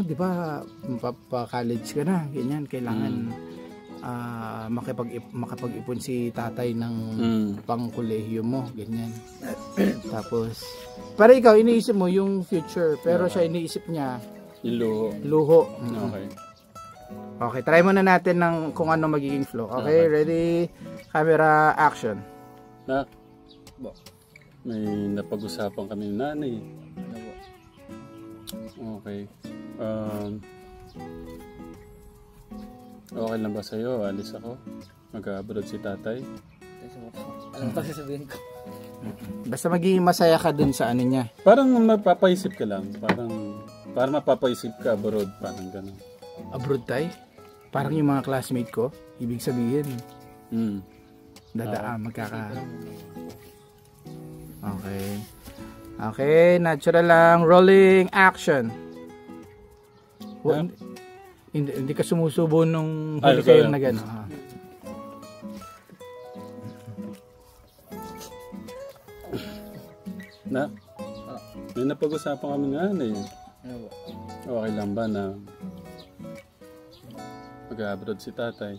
di ba pa-college ka na, ganyan, kailangan makapag-ipon si tatay ng pang-kolehiyo mo, ganyan. Tapos para ikaw iniisip mo yung future, pero siya iniisip niya yung luho. Okay, try muna natin ng kung ano magiging flow. Okay, ready? Camera, action. Na, may napag-usapan kami ng nanay. Okay. Okay lang ba sa'yo? Alis ako? Mag-abroad si tatay? Alam mo sasabihin ko. Basta magiging masaya ka dun sa ano niya. Parang mapapaisip ka lang. Parang mapapaisip ka abroad. Parang gano'n. Abroad tayo? Parang yung mga classmate ko, ibig sabihin, magkaka... Okay, natural lang. Rolling action. Hindi ka sumusubo nung huli kayo na gano'n. Na? May napag-usapan kami nga na eh. Okay lang ba na mag-abroad si tatay?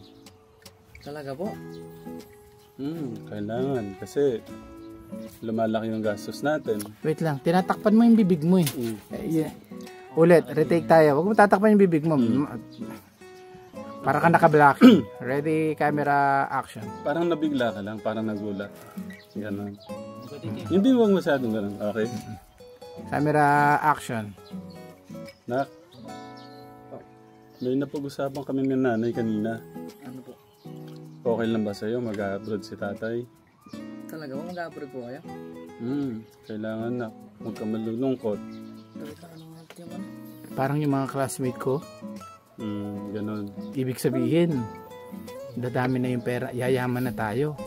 Talaga po? Kailangan. Kasi lumalaki yung gastos natin. Wait lang, tinatakpan mo yung bibig mo eh. Ulit, retake tayo. Huwag mo tatakpan yung bibig mo. Para ka naka-blocking. Ready, camera, action. Parang nabigla ka lang, parang nagulat. Ganon. Hindi mo masyadong ganon. Okay? Camera, action. Nak, may napag-usapan kami ng nanay kanina. Ano po? Okay lang ba sa'yo mag-abroad si tatay? Talaga po, mag-abroad po kayo? Kailangan na. Huwag ka malulungkot. Parang yung mga classmate ko. Ganon. Ibig sabihin, dadami na yung pera, yayaman na tayo.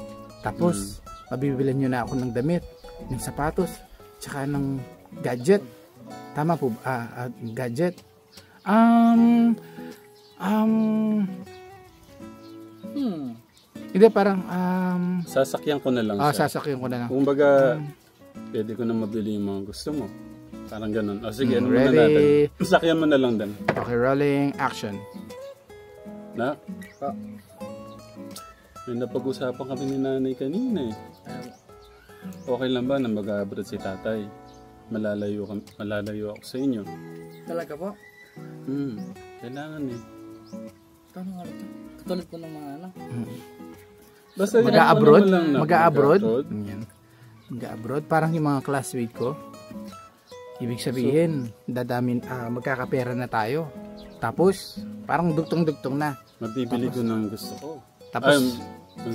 Tapos, mabibilan nyo na ako ng damit, ng sapatos, tsaka ng gadget. Tama po, gadget. Hindi, parang sasakyan ko na lang siya. Sasakyan ko na lang. Kung baga, pwede ko na mabili yung mga gusto mo. Parang ganun. O sige, ano muna ready? natin? Sasakyan mo na lang din. Okay, rolling action. Na? May napag-usapan kami ni nanay kanina eh. Okay lang ba na mag-abroad si tatay? Malalayo ako sa inyo. Talaga po? Kailangan eh. Paano nga ito? Katulad po ng mga anak. Basta Mag-abroad? Mag-abroad? Mag-abroad? Parang yung mga classmate ko. Ibig sabihin, magkakapera na tayo. Tapos, parang dugtong-dugtong na. Mabibili ko ng gusto ko. Tapos,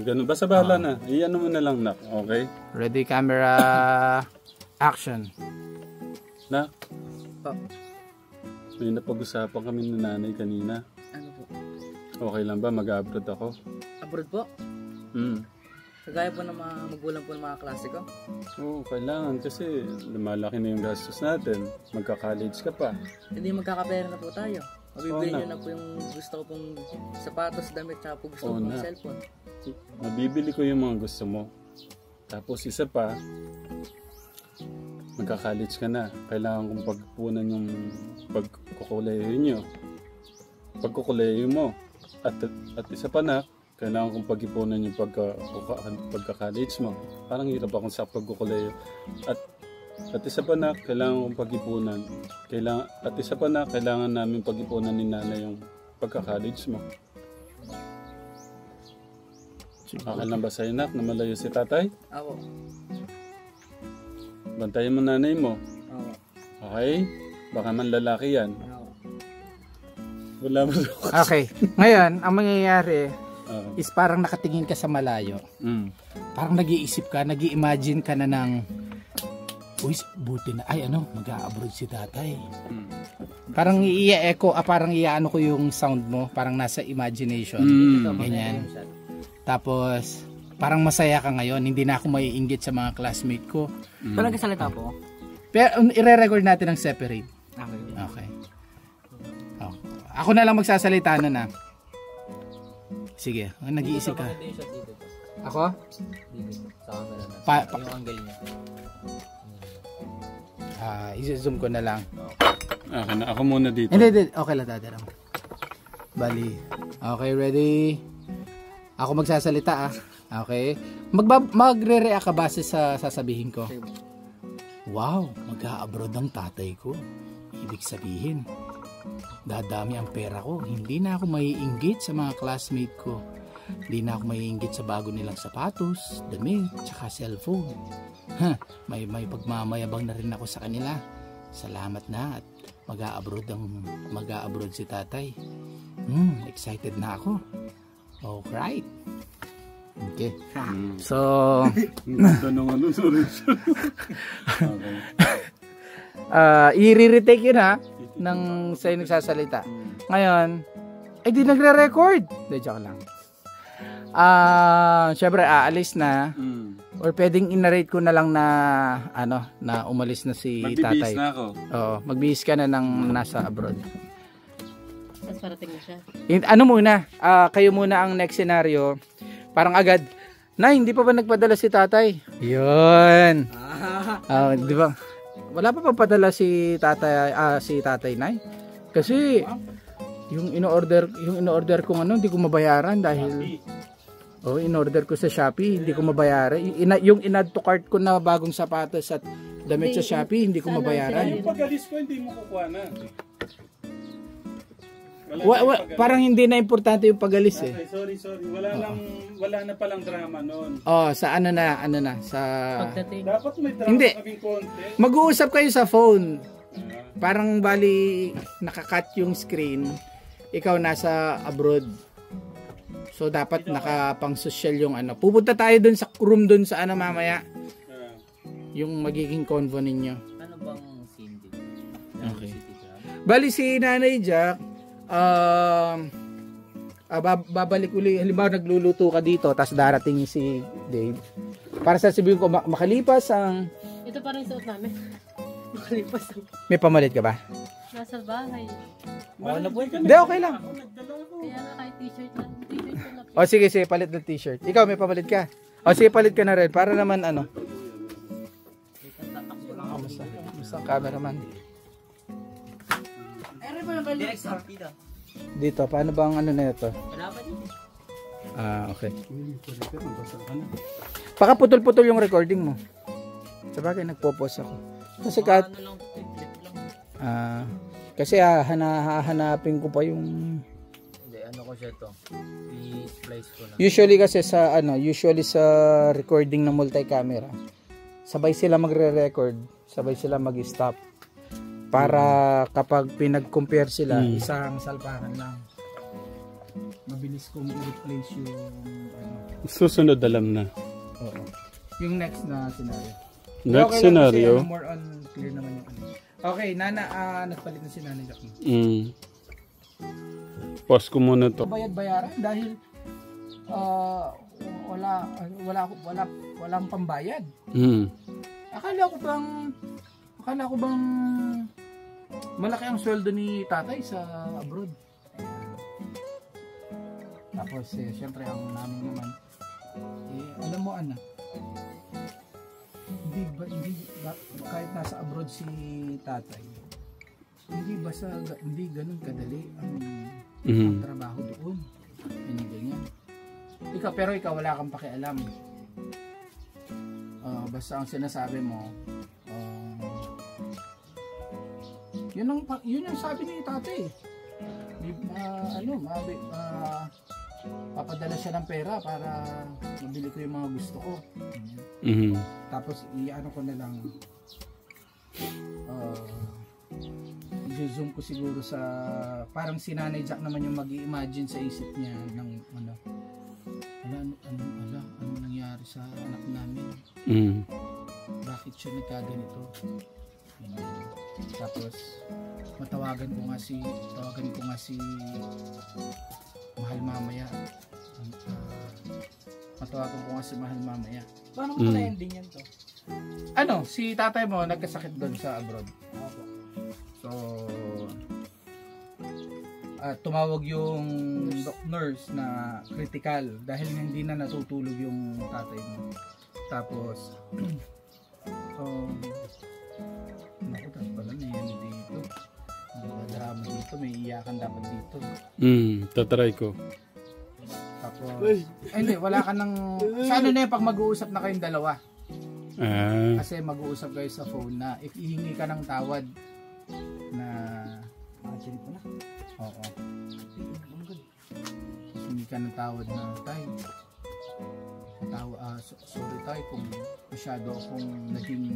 ganun. Basta bahala na. Iyan mo na lang, Nak. Okay? ready, camera, action. Nak? May napag-usapan kami ng nanay kanina. Ano po? Okay lang ba mag-abroad ako? Abroad po? Kagaya po ng mga magulang po ng mga klase ko? Oo, kailangan kasi lumalaki na yung gastos natin. Magka-college ka pa. Hindi magkakapera na po tayo. Mabibili nyo na po yung gusto ko pong sapatos, damit, tsaka po gusto ko pong cellphone. Mabibili ko yung mga gusto mo. Tapos isa pa, magka-college ka na. Kailangan kong pagpunan yung pagkukuleyo mo. At isa pa na, kailangan kong pag-ipunan yung pagka-college mo. Parang hirap akong sa pagkukuleyo. At isa pa na, kailangan kong pag-ipunan. Kailangan namin pag-ipunan ni nanay yung pagka-college mo. Okay lang ba sa'yo, Nak, na malayo si tatay? Ako. Bantayan mo nanay mo. Oo. Okay? Baka man lalaki yan. Oo. Wala mo. Okay. Ngayon, ang mangyayari Ah. is parang nakatingin ka sa malayo. Parang nag-iisip ka, nag-i-imagine ka na ng, uy, buti na, ay ano, mag-a-abroad si tatay. Parang i-echo, parang i-ano ko yung sound mo, parang nasa imagination. Ganyan. Tapos, parang masaya ka ngayon, hindi na ako maiinggit sa mga classmate ko. Ito nagkasalita po. Pero ire-record natin ng separate. Okay. Okay. Oh. Ako na lang magsasalita na na. Sige, nag-iisip ka. Ako? Dito. Sa camera na. Yung angle niya. I-zoom ko na lang. Okay na. Ako muna dito. Hindi. Okay lang, Daddy Ram. Bali. Okay, ready? Ako magsasalita Okay. Magre-react ka base sa sasabihin ko. Wow, mag-a-abroad ang tatay ko. Ibig sabihin, dadami ang pera ko. Hindi na ako maiinggit sa mga classmate ko. Hindi na ako maiinggit sa bago nilang sapatos, damit, tsaka cellphone. May pagmamayabang na rin ako sa kanila. Salamat na at mag-a-abroad si tatay. Excited na ako. Alright. Okay. So, i-retake yun ng sa'yo nagsasalita. Ngayon, di nagre-record. Hindi, joke lang. Syempre, aalis na. Or pwedeng in-narrate ko na lang na, na umalis na si tatay. Magbibihis na ako. Oo, magbihis ka na ng nasa abroad. Tapos parating na siya. Ano muna, kayo muna ang next scenario. Parang agad, hindi pa ba nagpadala si tatay? Yun. Di ba? Wala pa padala si tatay, Nay? Kasi yung in-order kong hindi ko mabayaran dahil in-order ko sa Shopee, hindi ko mabayaran. Yung in-add to cart ko na bagong sapatos at damit sa Shopee, hindi ko mabayaran. Yung pag-alis ko, hindi mo kukuha na. Parang hindi na importante yung pag-alis Okay, sorry. Wala na palang drama noon. Sa sa Pagdating. Dapat may drama Hindi. kaming konti. Mag-uusap kayo sa phone. Parang bali nakakat yung screen. Ikaw nasa abroad. So dapat nakapang-social yung Pupunta tayo dun sa room dun sa mamaya. Yung magiging convo ninyo. Ano bang scene dito? Okay. Bali si Nanay Jack, babalik uli. Halimbawa nagluluto ka dito, tapos darating si Dave. Para sasabihin ko, makalipas ang... Ito parang suot namin. Makalipas ang... May pamalit ka ba? Nasa bahay. Hindi, okay lang. Kaya nga kahit t-shirt lang. T-shirt ko na. O sige, palit ng t-shirt. Ikaw, may pamalit ka? O sige, palit ka na rin. Para naman Basta cameraman. Direct sa partida. Dito, paano bang na ito? Wala pa dito. Okay. Baka putol-putol yung recording mo. Sabagay, nagpo-pause ako. Kasi Ano lang, clip lang. kasi hahanapin ko pa yung... Hindi, ko siya to. I-splice ko na. Usually kasi sa recording ng multi-camera, sabay sila magre-record, sabay sila mag-stop. Para kapag pinag-compare sila, isang salpakan lang. Mabilis kong i-replace yung Susunod alam na. Oo. Yung next na scenario. Next okay scenario. Lang kasi, more on clear naman yung Okay, nagpalit na si Nana Jack. Pause ko muna to. Bayad-bayaran dahil walang pambayad. Akala ko bang malaki ang sweldo ni tatay sa abroad. Tapos syempre ang namin naman alam mo hindi ba kahit nasa abroad si tatay, hindi ganun kadali ang trabaho doon. Ganyan. Pero ikaw wala kang pakialam. Basta ang sinasabi mo yun ang sabi ni tatay. Papadala siya ng pera para mabili ko yung mga gusto ko. Tapos ko na lang i-zoom ko siguro sa parang si Nanay Jack naman yung mag-i-imagine sa isip niya ng ano nangyari sa anak namin. Bakit siya nagkaganito? Tapos tawagan ko nga si Mahal mamaya. Matawagan ko nga si Mahal mamaya. Paano mo na ending yan to? Ano, si tatay mo nagkasakit doon sa abroad. So, tumawag yung nurse na critical dahil hindi na natutulog yung tatay mo. Tapos, naku, tapos pala na yan dito. Drama dito, may iyakan dapat dito. Tatry ko. Tapos, hindi, wala ka nang, sa ano na yun, pag mag-uusap na kayong dalawa. Kasi mag-uusap kayo sa phone na if ihingi ka ng tawad na actually po na. Oo. Hingi ka ng tawad na tayo. Sorry tayo kung masyado akong naging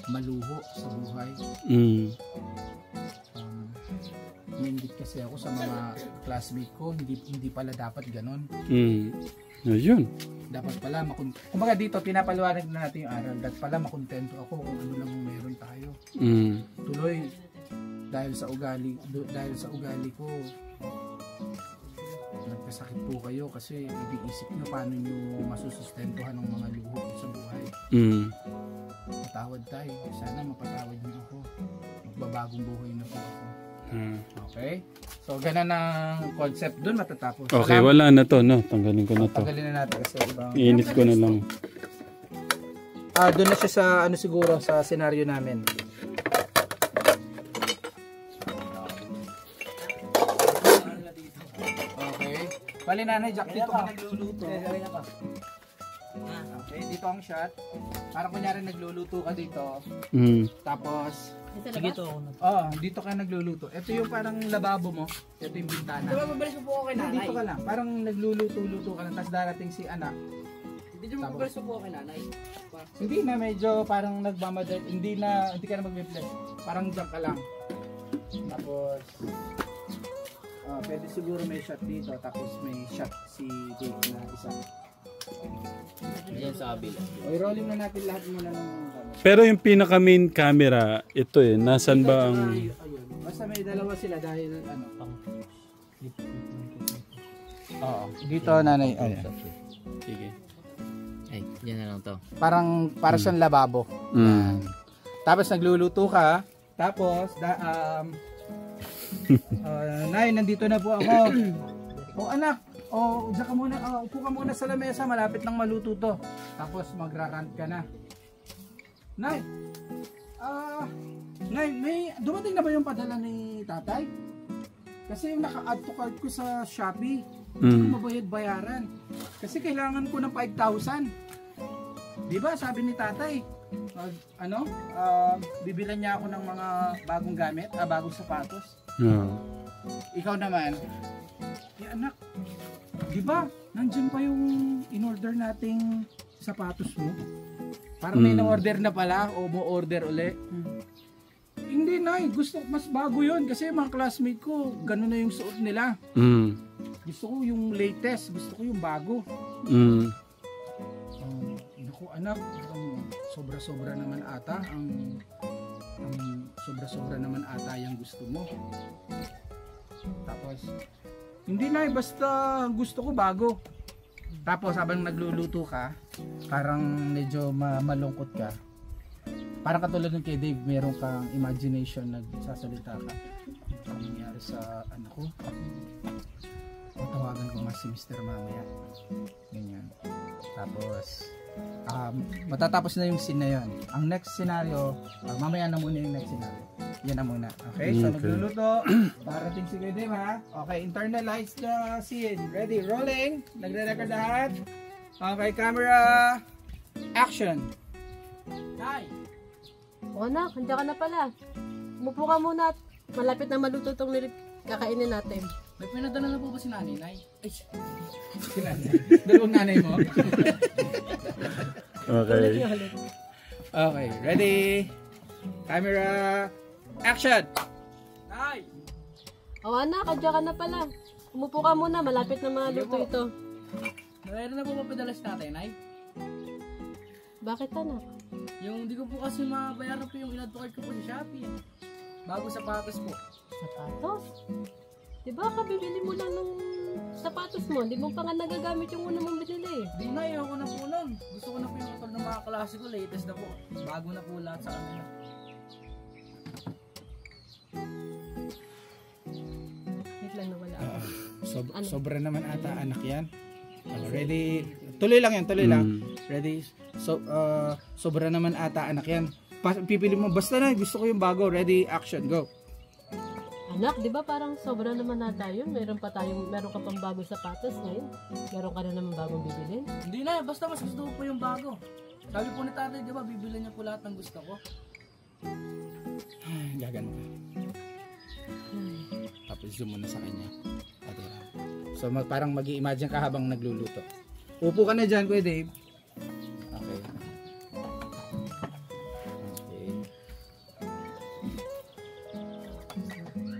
maluho sa buhay. Nainggit kasi ako sa mga classmate ko, hindi pala dapat ganon. Ayun. Dapat pala kumbaga dito pinapaliwanag na natin yung aral. Dapat pala makontento ako kung ano lang meron tayo. Tuloy dahil sa ugali ko nagkasakit po kayo kasi iniisip nyo paano nyo masusustentuhan ng mga luho sa buhay. Patawad tayo. Sana mapatawad nyo ako. Magbabagong buhay na po ako. Okay? So, ganun ang concept dun matatapos. Okay, wala na to, no? Tanggalin ko na to. Tanggalin na natin kasi ibang... Iinit ko na lang. Doon na siya sa, ano siguro, sa senaryo namin. Okay. Bali, Nanay Jack, dito ka nagluluto. Okay, dito ang shot. Parang kunyari nagluluto ka dito. Tapos... Sige to ako na. Dito ka nagluluto. Ito yung parang lababo mo. Ito yung bintana. Diba mabalis mo po ako kay nanay? Dito ka lang. Parang nagluluto-luto ka lang. Tapos darating si anak. Hindi mo mabalis mo po ako kay nanay? Hindi na, medyo parang nagmamadali. Hindi ka na mag-reflex. Parang dyan ka lang. Tapos, pwede siguro may shot dito. Tapos may shot si Dave na isa. Yan sa kabila. Okay, rolling na natin lahat muna ng Pero yung pinaka main camera, ito nasan ba ang... Ayun. Basta may dalawa sila dahil ano. Oo. Dito nanay. Sige. Ay, yan na lang to. Para siyang lababo. Yan. Tapos nagluluto ka. Tapos Nay, nandito na po ako. Anak, diyan ka muna. Upo ka muna sa lamesa, malapit nang maluto to. Tapos magra-rant ka na. Nay, may dumating na ba yung padala ni tatay? Kasi yung naka-add to cart ko sa Shopee, hindi ko mabayad-bayaran. Kasi kailangan ko ng 5,000. Diba, sabi ni tatay, bibilan niya ako ng mga bagong gamit, bagong sapatos. Ikaw naman, anak, diba, nandyan pa yung in-order nating sapatos mo? Parang may na-order na pala o mo order uli. Hindi na, gusto mas bago yun kasi mga classmate ko, gano'n na yung suot nila. Gusto ko yung latest, gusto ko yung bago. Naku anak, sobra-sobra naman ata sobra-sobra naman ata yung gusto mo. Tapos, hindi na, basta gusto ko bago. Tapos habang nagluluto ka, parang medyo malungkot ka. Parang katulad ng kay Dave, meron kang imagination, nagsasalita ka. Ang nangyari sa anak ko. Tawagan ko nga si Mr. mamaya. Ganyan. Tapos, matatapos na yung scene na yun. Ang next scenario, mamaya na muna yung next scenario. Yan na muna. Okay, so nagluluto. Parating si Kuya Dave, ha? Okay, internalize the scene. Ready, rolling. Nagre-record lahat. Okay, camera. Action. Hi. Anak, nandiyan ka na pala. Umupo ka muna at malapit na maluto itong kakainin natin. May pinadala na po ba si nanay? Ay, Si nanay. Dalawang nanay mo. Okay. Okay, ready. Camera, action! Nay! O anak, kadya ka na pala. Umupo ka muna, malapit na maluto ito. Meron na po mapadalas natin, Nay? Bakit anak? Yung hindi ko po kasi mabayaran po yung in-advocate ko po sa Shopee. Bago sapatos po. Sapatos? Diba kabibili mo lang ng sapatos mo? Di mo pa nga nagagamit yung una mong binili. Di na, ayoko na po nun. Gusto ko na po yung motor ng mga klase ko, latest na po. Bago na po lahat sa kanila. Wait lang, nawala ako. Sobra naman ata anak yan. Ready? Tuloy lang yan, tuloy lang. Ready? Sobra naman ata anak yan. Pipili mo, basta na, gusto ko yung bago. Ready, action, go. Anak, di ba parang sobra naman nata yun? Meron ka pang bagong sapatos ngayon. Meron ka na naman bagong bibili. Hindi na, basta mas gusto ko po yung bago. Sabi po ni tatay, di ba, bibili niya po lahat ng gusto ko. Gagano ka. Tapos zoom mo na sa kanya. So parang mag-i-imagine ka habang nagluluto. Upo ka na dyan, Kuya Dave. Okay.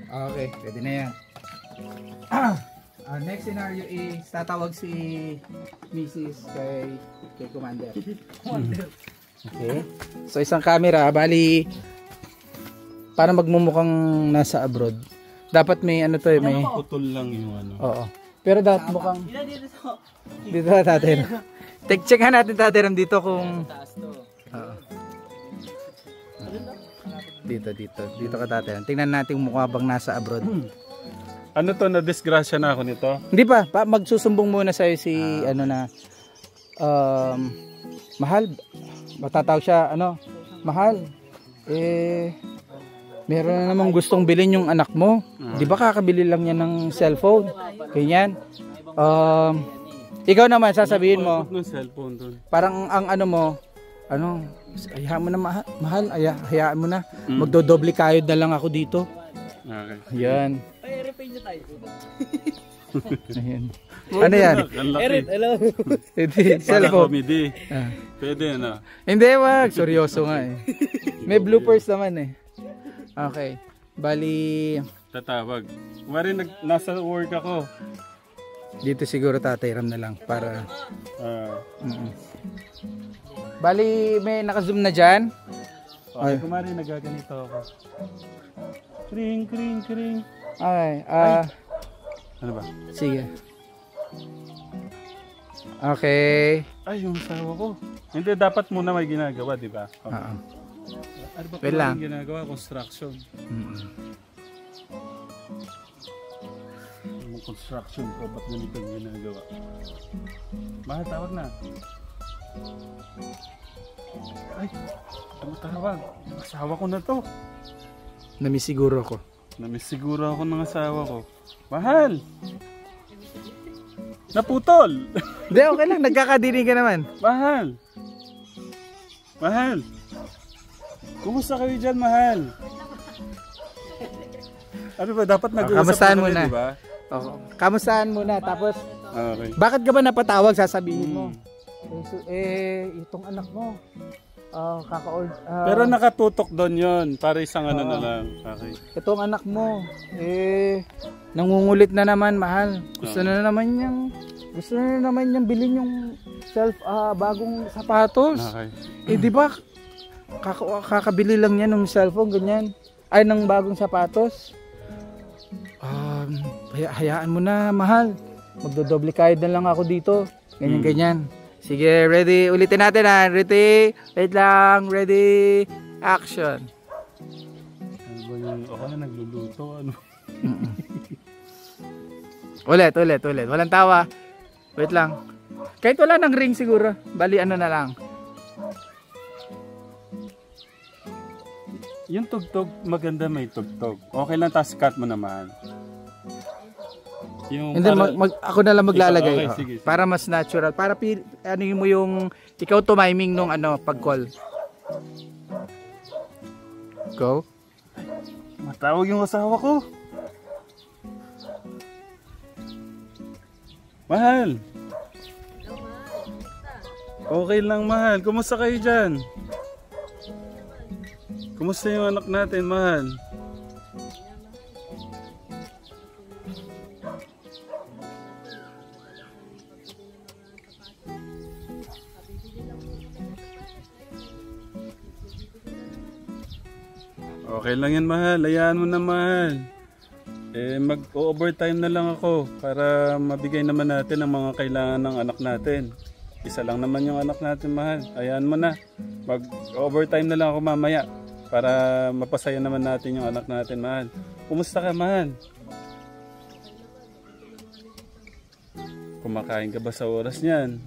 Okay, pwede na yan. Next scenario is tatawag si Mrs. kay Commander. Okay. So isang camera, bali para magmumukhang nasa abroad. Dapat may ano to, may Putol lang yung ano. oo. Pero dapat mukhang dito na tatay. Check natin tatay dito kung oo. Dito ka tatay. Tingnan natin mukha bang nasa abroad. Ano to, na-disgrasya na ako nito? Hindi pa, magsusumbong muna sa'yo si ano na mahal. Matatawag siya mahal. Meron na namang gustong bilhin yung anak mo. Di ba kakabili lang yan ng cellphone? Ganyan. Ikaw naman sasabihin mo. Ng cellphone doon. Parang ang ano mo, hayaan mo na mahal, hayaan mo na. Magdodoble kayod na lang ako dito. Okay. Yan. Ay, repay niyo tayo. Ayan. Ano yan? Erit, hello. Hindi, Para cellphone. comedy. Ah. Pwede na. Hindi, wag. Seryoso nga eh. May bloopers naman eh. Okay. Bali, Tatawag. Kumari nasa work ako. dito siguro Tatay Ram na lang para... Mm. Bali, may naka-zoom na dyan. Okay, kumari nagaganito ako. Kring, kring, kring. Okay. Ano ba? Sige. Okay. Ay, yung asawa ko. Hindi, dapat muna may ginagawa, di ba? Okay. Ano ba Wait lang. yung ginagawa? Construction. Yung construction ko, ba't ganito yung ginagawa? Mahal, tawag na. Ay, tumatawag. Asawa ko na to. Namisiguro ko. Namiss siguro ako ng asawa ko. Mahal! Naputol! Hindi, okay lang. Nagkakadinig ka naman. Mahal! Mahal! Kumusta kayo dyan, mahal? Ano ba, dapat nag-uusap kamustahan kami, muna. diba? Okay. Kamustahan muna. Tapos, Okay. bakit ka ba napatawag? Sasabihin mo. Itong anak mo. Pero nakatutok doon yon para isang ano na lang. Okay. Itong anak mo. Nangungulit na naman, mahal. Gusto na naman niyang bilhin yung bagong sapatos. Okay. Di ba? Kakabili lang niya ng cellphone, ganyan. Ay, ng bagong sapatos. Hayaan mo na, mahal. Magdodoble kayod na lang ako dito. Ganyan, ganyan. Sige, ready. Ulitin natin ha. Ready. Wait lang. Ready. Action. Ano ba yung, ako na nagluluto, ano? Ulit. Walang tawa. Wait lang. Kahit wala nang ring siguro. Bali, ano na lang. Yung tugtog, maganda may tugtog. Okay lang, tas cut mo naman. Yung Hindi, ako na lang maglalagay. Okay, sige. Para mas natural. Para ano mo yung, ikaw tumiming nung pag-call. Go. Matawag yung asawa ko. Mahal. Okay lang, mahal. Kumusta kayo dyan? Kumusta yung anak natin, mahal? Okay lang yan, mahal. Hayaan mo na, mahal. Mag-overtime na lang ako para mabigay naman natin ang mga kailangan ng anak natin. Isa lang naman yung anak natin, mahal. Hayaan mo na. Mag-overtime na lang ako mamaya para mapasaya naman natin yung anak natin, mahal. Kumusta ka, mahal? Kumakain ka ba sa oras niyan?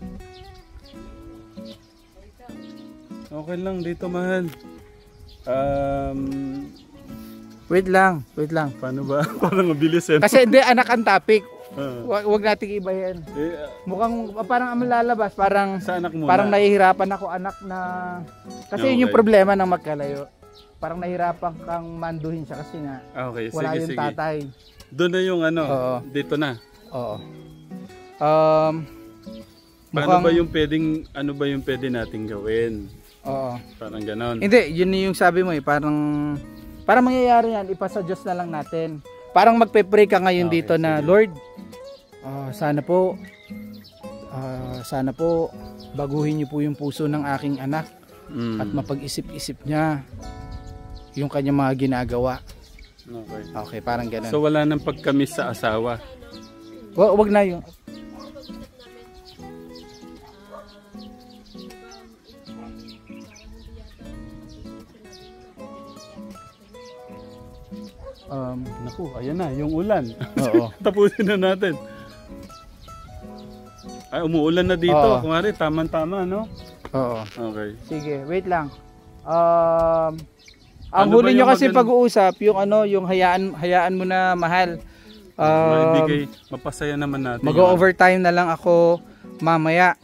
Okay lang dito, mahal. Wait lang. Paano ba? Parang mabilis yan. Kasi hindi, anak ang topic. Wag nating iba yan. Eh, Mukhang parang ang lalabas, parang sa anak muna. parang nahihirapan ako anak na kasi yun yung Okay. problema ng magkalayo. Parang nahihirapan kang manduhin siya kasi nga Okay, wala sige, yung sige. tatay. Doon na yung ano, Oo. dito na. Oo. Paano ba yung pwedeng, ano ba yung pwede nating gawin? Oo. Parang ganon. Hindi, yun yung sabi mo eh, parang mangyayari yan, ipasa Diyos na lang natin. Parang magpe-pray ka ngayon Okay, dito na, sige. Lord, sana po baguhin niyo po yung puso ng aking anak at mapag-isip-isip niya yung kanyang mga ginagawa. Okay. Okay, parang ganun. So wala nang pagkamis sa asawa. Wag na yun. Naku, ayan na, yung ulan. Oo. Tapusin na natin. Ay, umuulan na dito. Oo. Kumari, tama-tama, no? Oo. Okay. Sige, wait lang. Ang Ano ba huli nyo yung kasi maganda- pag-uusap, yung hayaan mo na mahal. Maibigay, mapasaya naman natin. Mag-overtime na lang ako mamaya.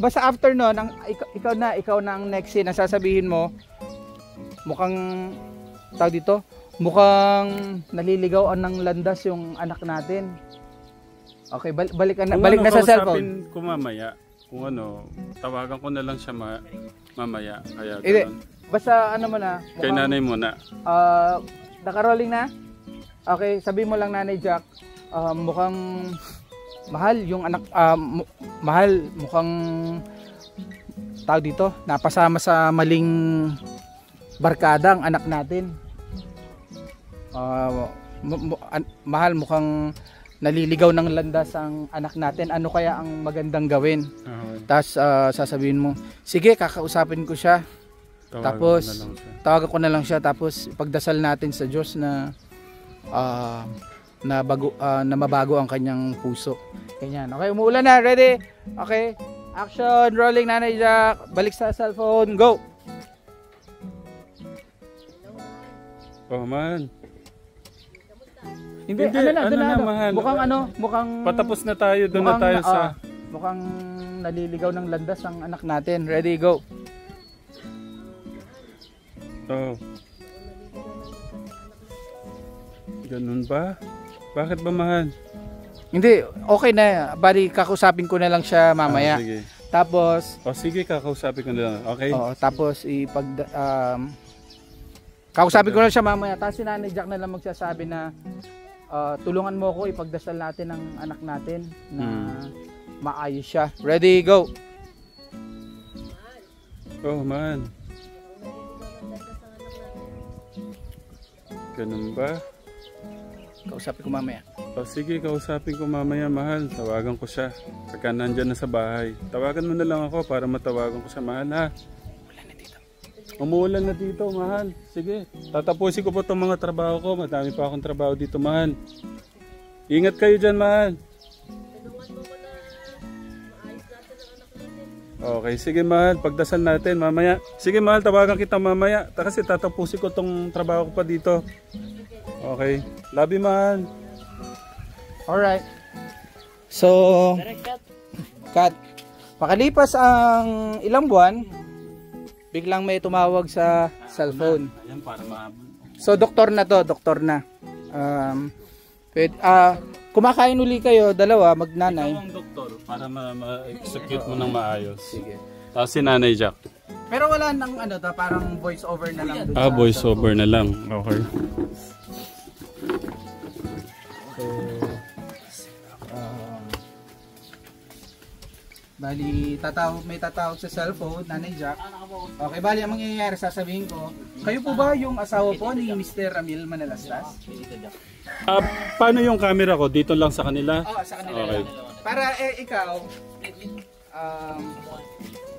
Basta after nun, ikaw na ang next scene na sasabihin mo, mukhang, tawag dito, mukhang naliligaw ng landas yung anak natin. Okay, balik na sa cellphone. Kung mamaya, kung ano, tawagan ko na lang siya mamaya. Kaya Hindi, ganun. basta ano mo na. Kay nanay muna. Naka-rolling na? Okay, sabi mo lang Nanay Jack, mukhang mahal yung anak, mahal, mukhang tawag dito, napasama sa maling barkada ang anak natin. Mahal, mukhang naliligaw ng landas ang anak natin. Ano kaya ang magandang gawin? Okay. Tapos sasabihin mo, sige, kakausapin ko siya. Tapos tawagan ko na lang siya, tapos ipagdasal natin sa Diyos na na mabago ang kanyang puso. Ganyan. Okay, umuulan na. Ready? Okay. Action, rolling, Nanay Jack. Balik sa cellphone. Go. Oh, man. Hindi, ano na, mahal. Mukhang Patapos na tayo, doon na tayo sa... mukhang naliligaw ng landas ang anak natin. Ready, go. Oh. Ganun ba? Bakit ba, mahal? Hindi, okay na. Bali, kakausapin ko na lang siya mamaya. Sige. Tapos, Sige, kakausapin ko na lang. Okay? tapos kakausapin ko na siya mamaya. Tapos si Nanay Jack na lang magsasabi na tulungan mo ako, ipagdasal natin ang anak natin na maayos siya. Ready, go. Oh, man. Ganun ba? Kausapin ko mamaya. Sige, kausapin ko mamaya, mahal. Tawagan ko siya. Pagka nandyan na sa bahay. Tawagan mo na lang ako para matawagan ko siya, mahal, ha? Umuulan na dito, mahal. Sige, tatapusin ko po itong mga trabaho ko. Madami pa akong trabaho dito, mahal. Ingat kayo dyan, mahal. Okay, sige, mahal. Pagdasal natin mamaya. Sige, mahal, tawagan kita mamaya. Kasi tatapusin ko itong trabaho ko pa dito. Okay. Love you, mahal. Alright. So, cut. Pakalipas ang ilang buwan, biglang may tumawag sa cellphone. Ayan, para mahabol. So, doktor na to, doktor na. Pwede, kumakain uli kayo, dalawa, magnanay. Ikaw ang doktor para ma-execute mo ng maayos. Sige. Tapos si Nanay Jack. Pero wala nang ano, parang voice over na lang. Voice over na lang. Okay. So, bali, may tatawag sa cellphone, Nanay Jack. Okay, bali, ang mangyayari, sasabihin ko, kayo po ba yung asawa po ni Mr. Ramil Manalastas? Paano yung camera ko? Dito lang sa kanila? Oo, sa kanila Okay. lang. Para ikaw,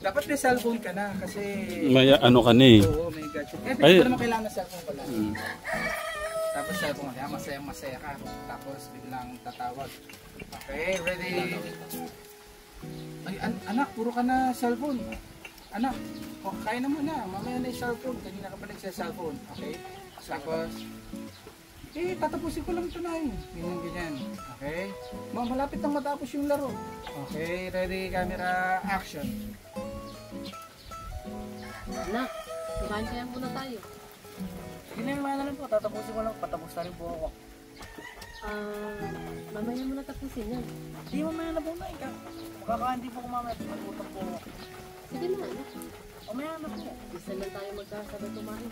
dapat may cellphone ka na kasi... May ano ka na eh. Oo, may gadget. Ay. Hindi ko naman kailangan ng cellphone pala. Tapos cellphone ka, masaya ka. Tapos biglang tatawag. Okay, ready? Ay, anak, puro ka na cellphone. Anak, kaya na muna. Mamaya na yung cellphone. Kanina ka pa nagsa-cellphone. Okay? Tapos, tatapusin ko lang ito na yun. Ganyan. Okay? Malapit nang matapos yung laro. Okay, ready, camera, action. Anak, kumain kaya muna tayo. Sige na yung na lang po, tatapusin ko lang, patapos na rin po ako. Mamaya muna tapusin yan. Hindi mamaya na po na, makakain din po ko mamaya, magutang po ako. Sige na, anak. Mamaya na po. Isa lang tayo magkasabay kumain.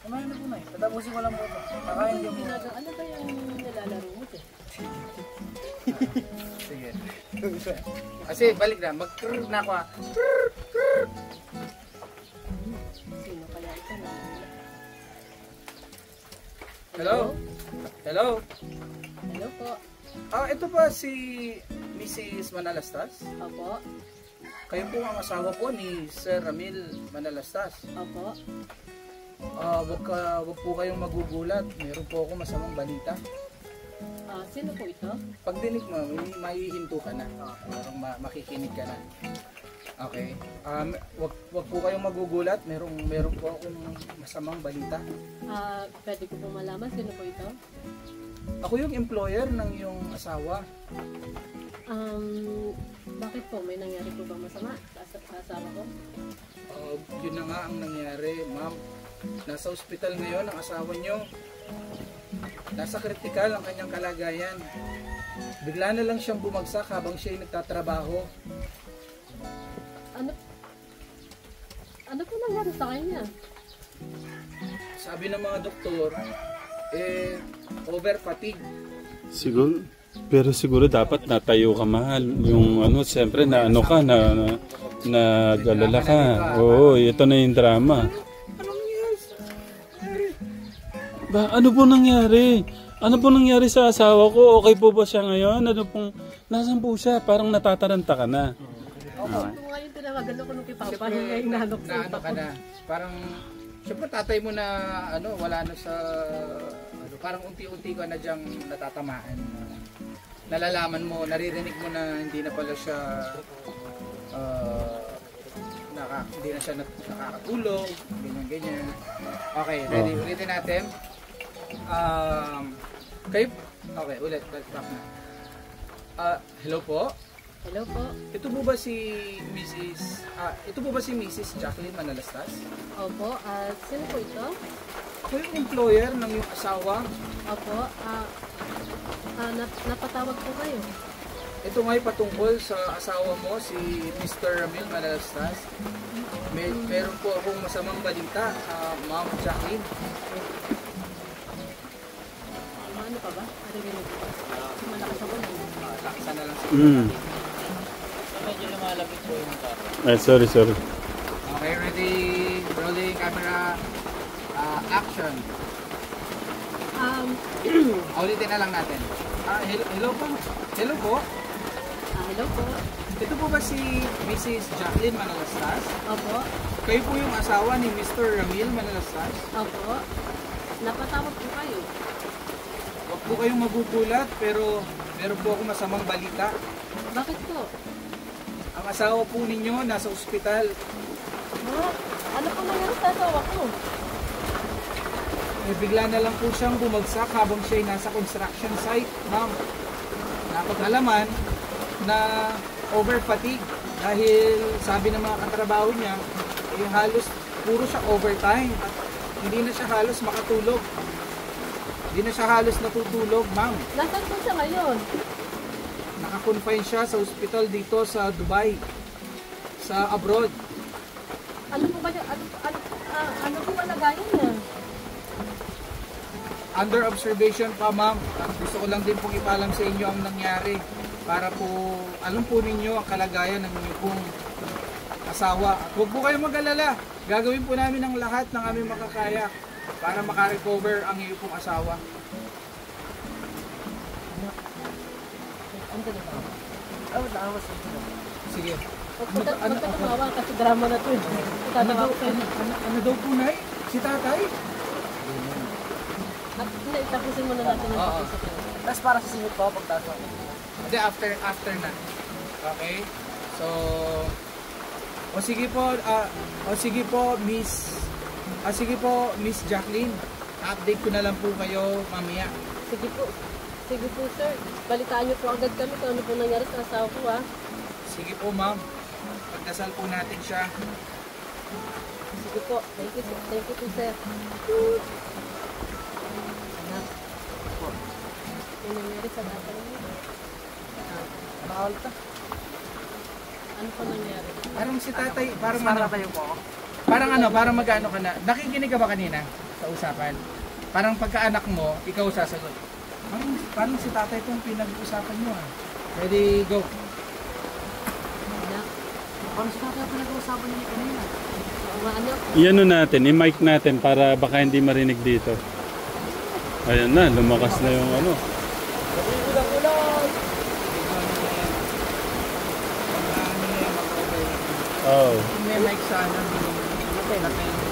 Mamaya na po na, tatapusin ko lang po ito. Kakain din po. Ano ba yung nilalaro mo eh? Sige. Kasi balik na, mag-krrr na ako ha. Sino kaya ito na? Hello? Hello? Hello po. Ito ba si Mrs. Manalastas? Opo. Kayo po ang asawa po ni Sir Ramil Manalastas. Opo. Wag po kayong magugulat. Meron po ako masamang balita. Sino po ito? Pag dinig mo, maihinto ka na. Parang makikinig ka na. Okay. Wag po kayong magugulat. Meron po akong masamang balita. Pwede ko po malaman sino po ito? Ako yung employer ng iyong asawa. Bakit po? May nangyari po bang masama sa asawa ko? Yun na nga ang nangyari, ma'am. Nasa ospital ngayon ang asawa nyo. Nasa kritikal ang kanyang kalagayan. Bigla na lang siyang bumagsak habang siya'y nagtatrabaho. Ano po nangyari sa kanya? Sabi ng mga doktor, over fatigue. Siguro dapat natayo ka, mahal. Yung siyempre na ka, galala ka. Oo, ito na yung drama. Ano po nangyari? Ano po nangyari sa asawa ko? Okay po ba siya ngayon? Nasaan po siya? Parang natataranta ka na. Ito nga yung tinawagan ako nung kipapa. Yung nanok sa ka na. Parang, syempre tatay mo na, wala na sa, parang unti-unti ka na diyang natatamaan. Nalalaman mo, naririnig mo na hindi na pala siya, hindi na siya nakakatulog, ganyan. Okay, ready? Ulitin natin. Okay, ulit. Back na. Hello po? Hello po. Ito po ba si Mrs. Jacqueline Manalastas? Opo. Sino po ito? Ako yung employer ng iyong asawa. Opo. Napatawag po kayo. Ito nga'y patungkol sa asawa mo, si Mr. Ramil Manalastas. Meron po akong masamang balita, Ma'am Jacqueline. Ano pa ba? Arinig ko. Malakas ako na. Lakasan na lang siya. Medyo lumalapit po yung car. Sorry. Okay, ready? Rolling camera. Action. Ulitin na lang natin. Hello po. Hello po. Hello po. Ito po ba si Mrs. Jacqueline Manalastas? Opo. Kayo po yung asawa ni Mr. Ramil Manalastas? Opo. Napatawag po kayo. Huwag po kayong magugulat, pero meron po ako masamang balita. Bakit po? Ang asawa po ninyo nasa ospital. Ano po nangyari sa asawa ko? Bigla na lang po siyang bumagsak habang siya'y nasa construction site, ma'am. Napag-alaman na over fatigue dahil sabi ng mga katrabaho niya, halos puro siya overtime at hindi na siya halos makatulog. Di na siya halos natutulog, ma'am. Nasaan po siya ngayon? Naka-confine siya sa hospital dito sa Dubai. Sa abroad. Ano po ba siya? Ano po ba lagayan niya? Under observation pa, ma'am. Gusto ko lang din pong ipalam sa inyo ang nangyari para po alam po ninyo ang kalagayan ng inyong pong asawa. At huwag po kayong mag-alala. Gagawin po namin ang lahat ng aming makakaya para makarecover ang inyong pong asawa. Ano ka na ba? Sige. Huwag ka tumawa kasi drama na to eh. Tatawa ko kayo. Ano daw po, Nay? Si tatay? At tapusin mo na natin yung pag-usap na. Tapos para sa sinip ko, pagtaas ako. Hindi, after na. Okay? So, sige po, Miss Jacqueline. Update ko na lang po kayo mamaya. Sige po. Sige po, sir. Balitaan niyo po agad kami kung ano po nangyari sa asawa ko, ha? Sige po, ma'am. Pagdasal po natin siya. Sige po. Thank you po, sir. Anak. Yung nangyari sa tatay niyo. Nakawal ka. Ano po nangyari? Parang si tatay, parang Tayo po ako. parang mag-ano ka na. Nakikinig ka ba kanina sa usapan? Parang pagkaanak mo, ikaw sasagot. Parang si tatay itong pinag-usapan nyo, ha? Ready, go. Anak. Paano sa tayo pinag-uusapan niyo kanina? Mga anak. Iano natin, i-mic natin para baka hindi marinig dito. Ayan na, lumakas na yung ano. Oh. May mic sana. Natin.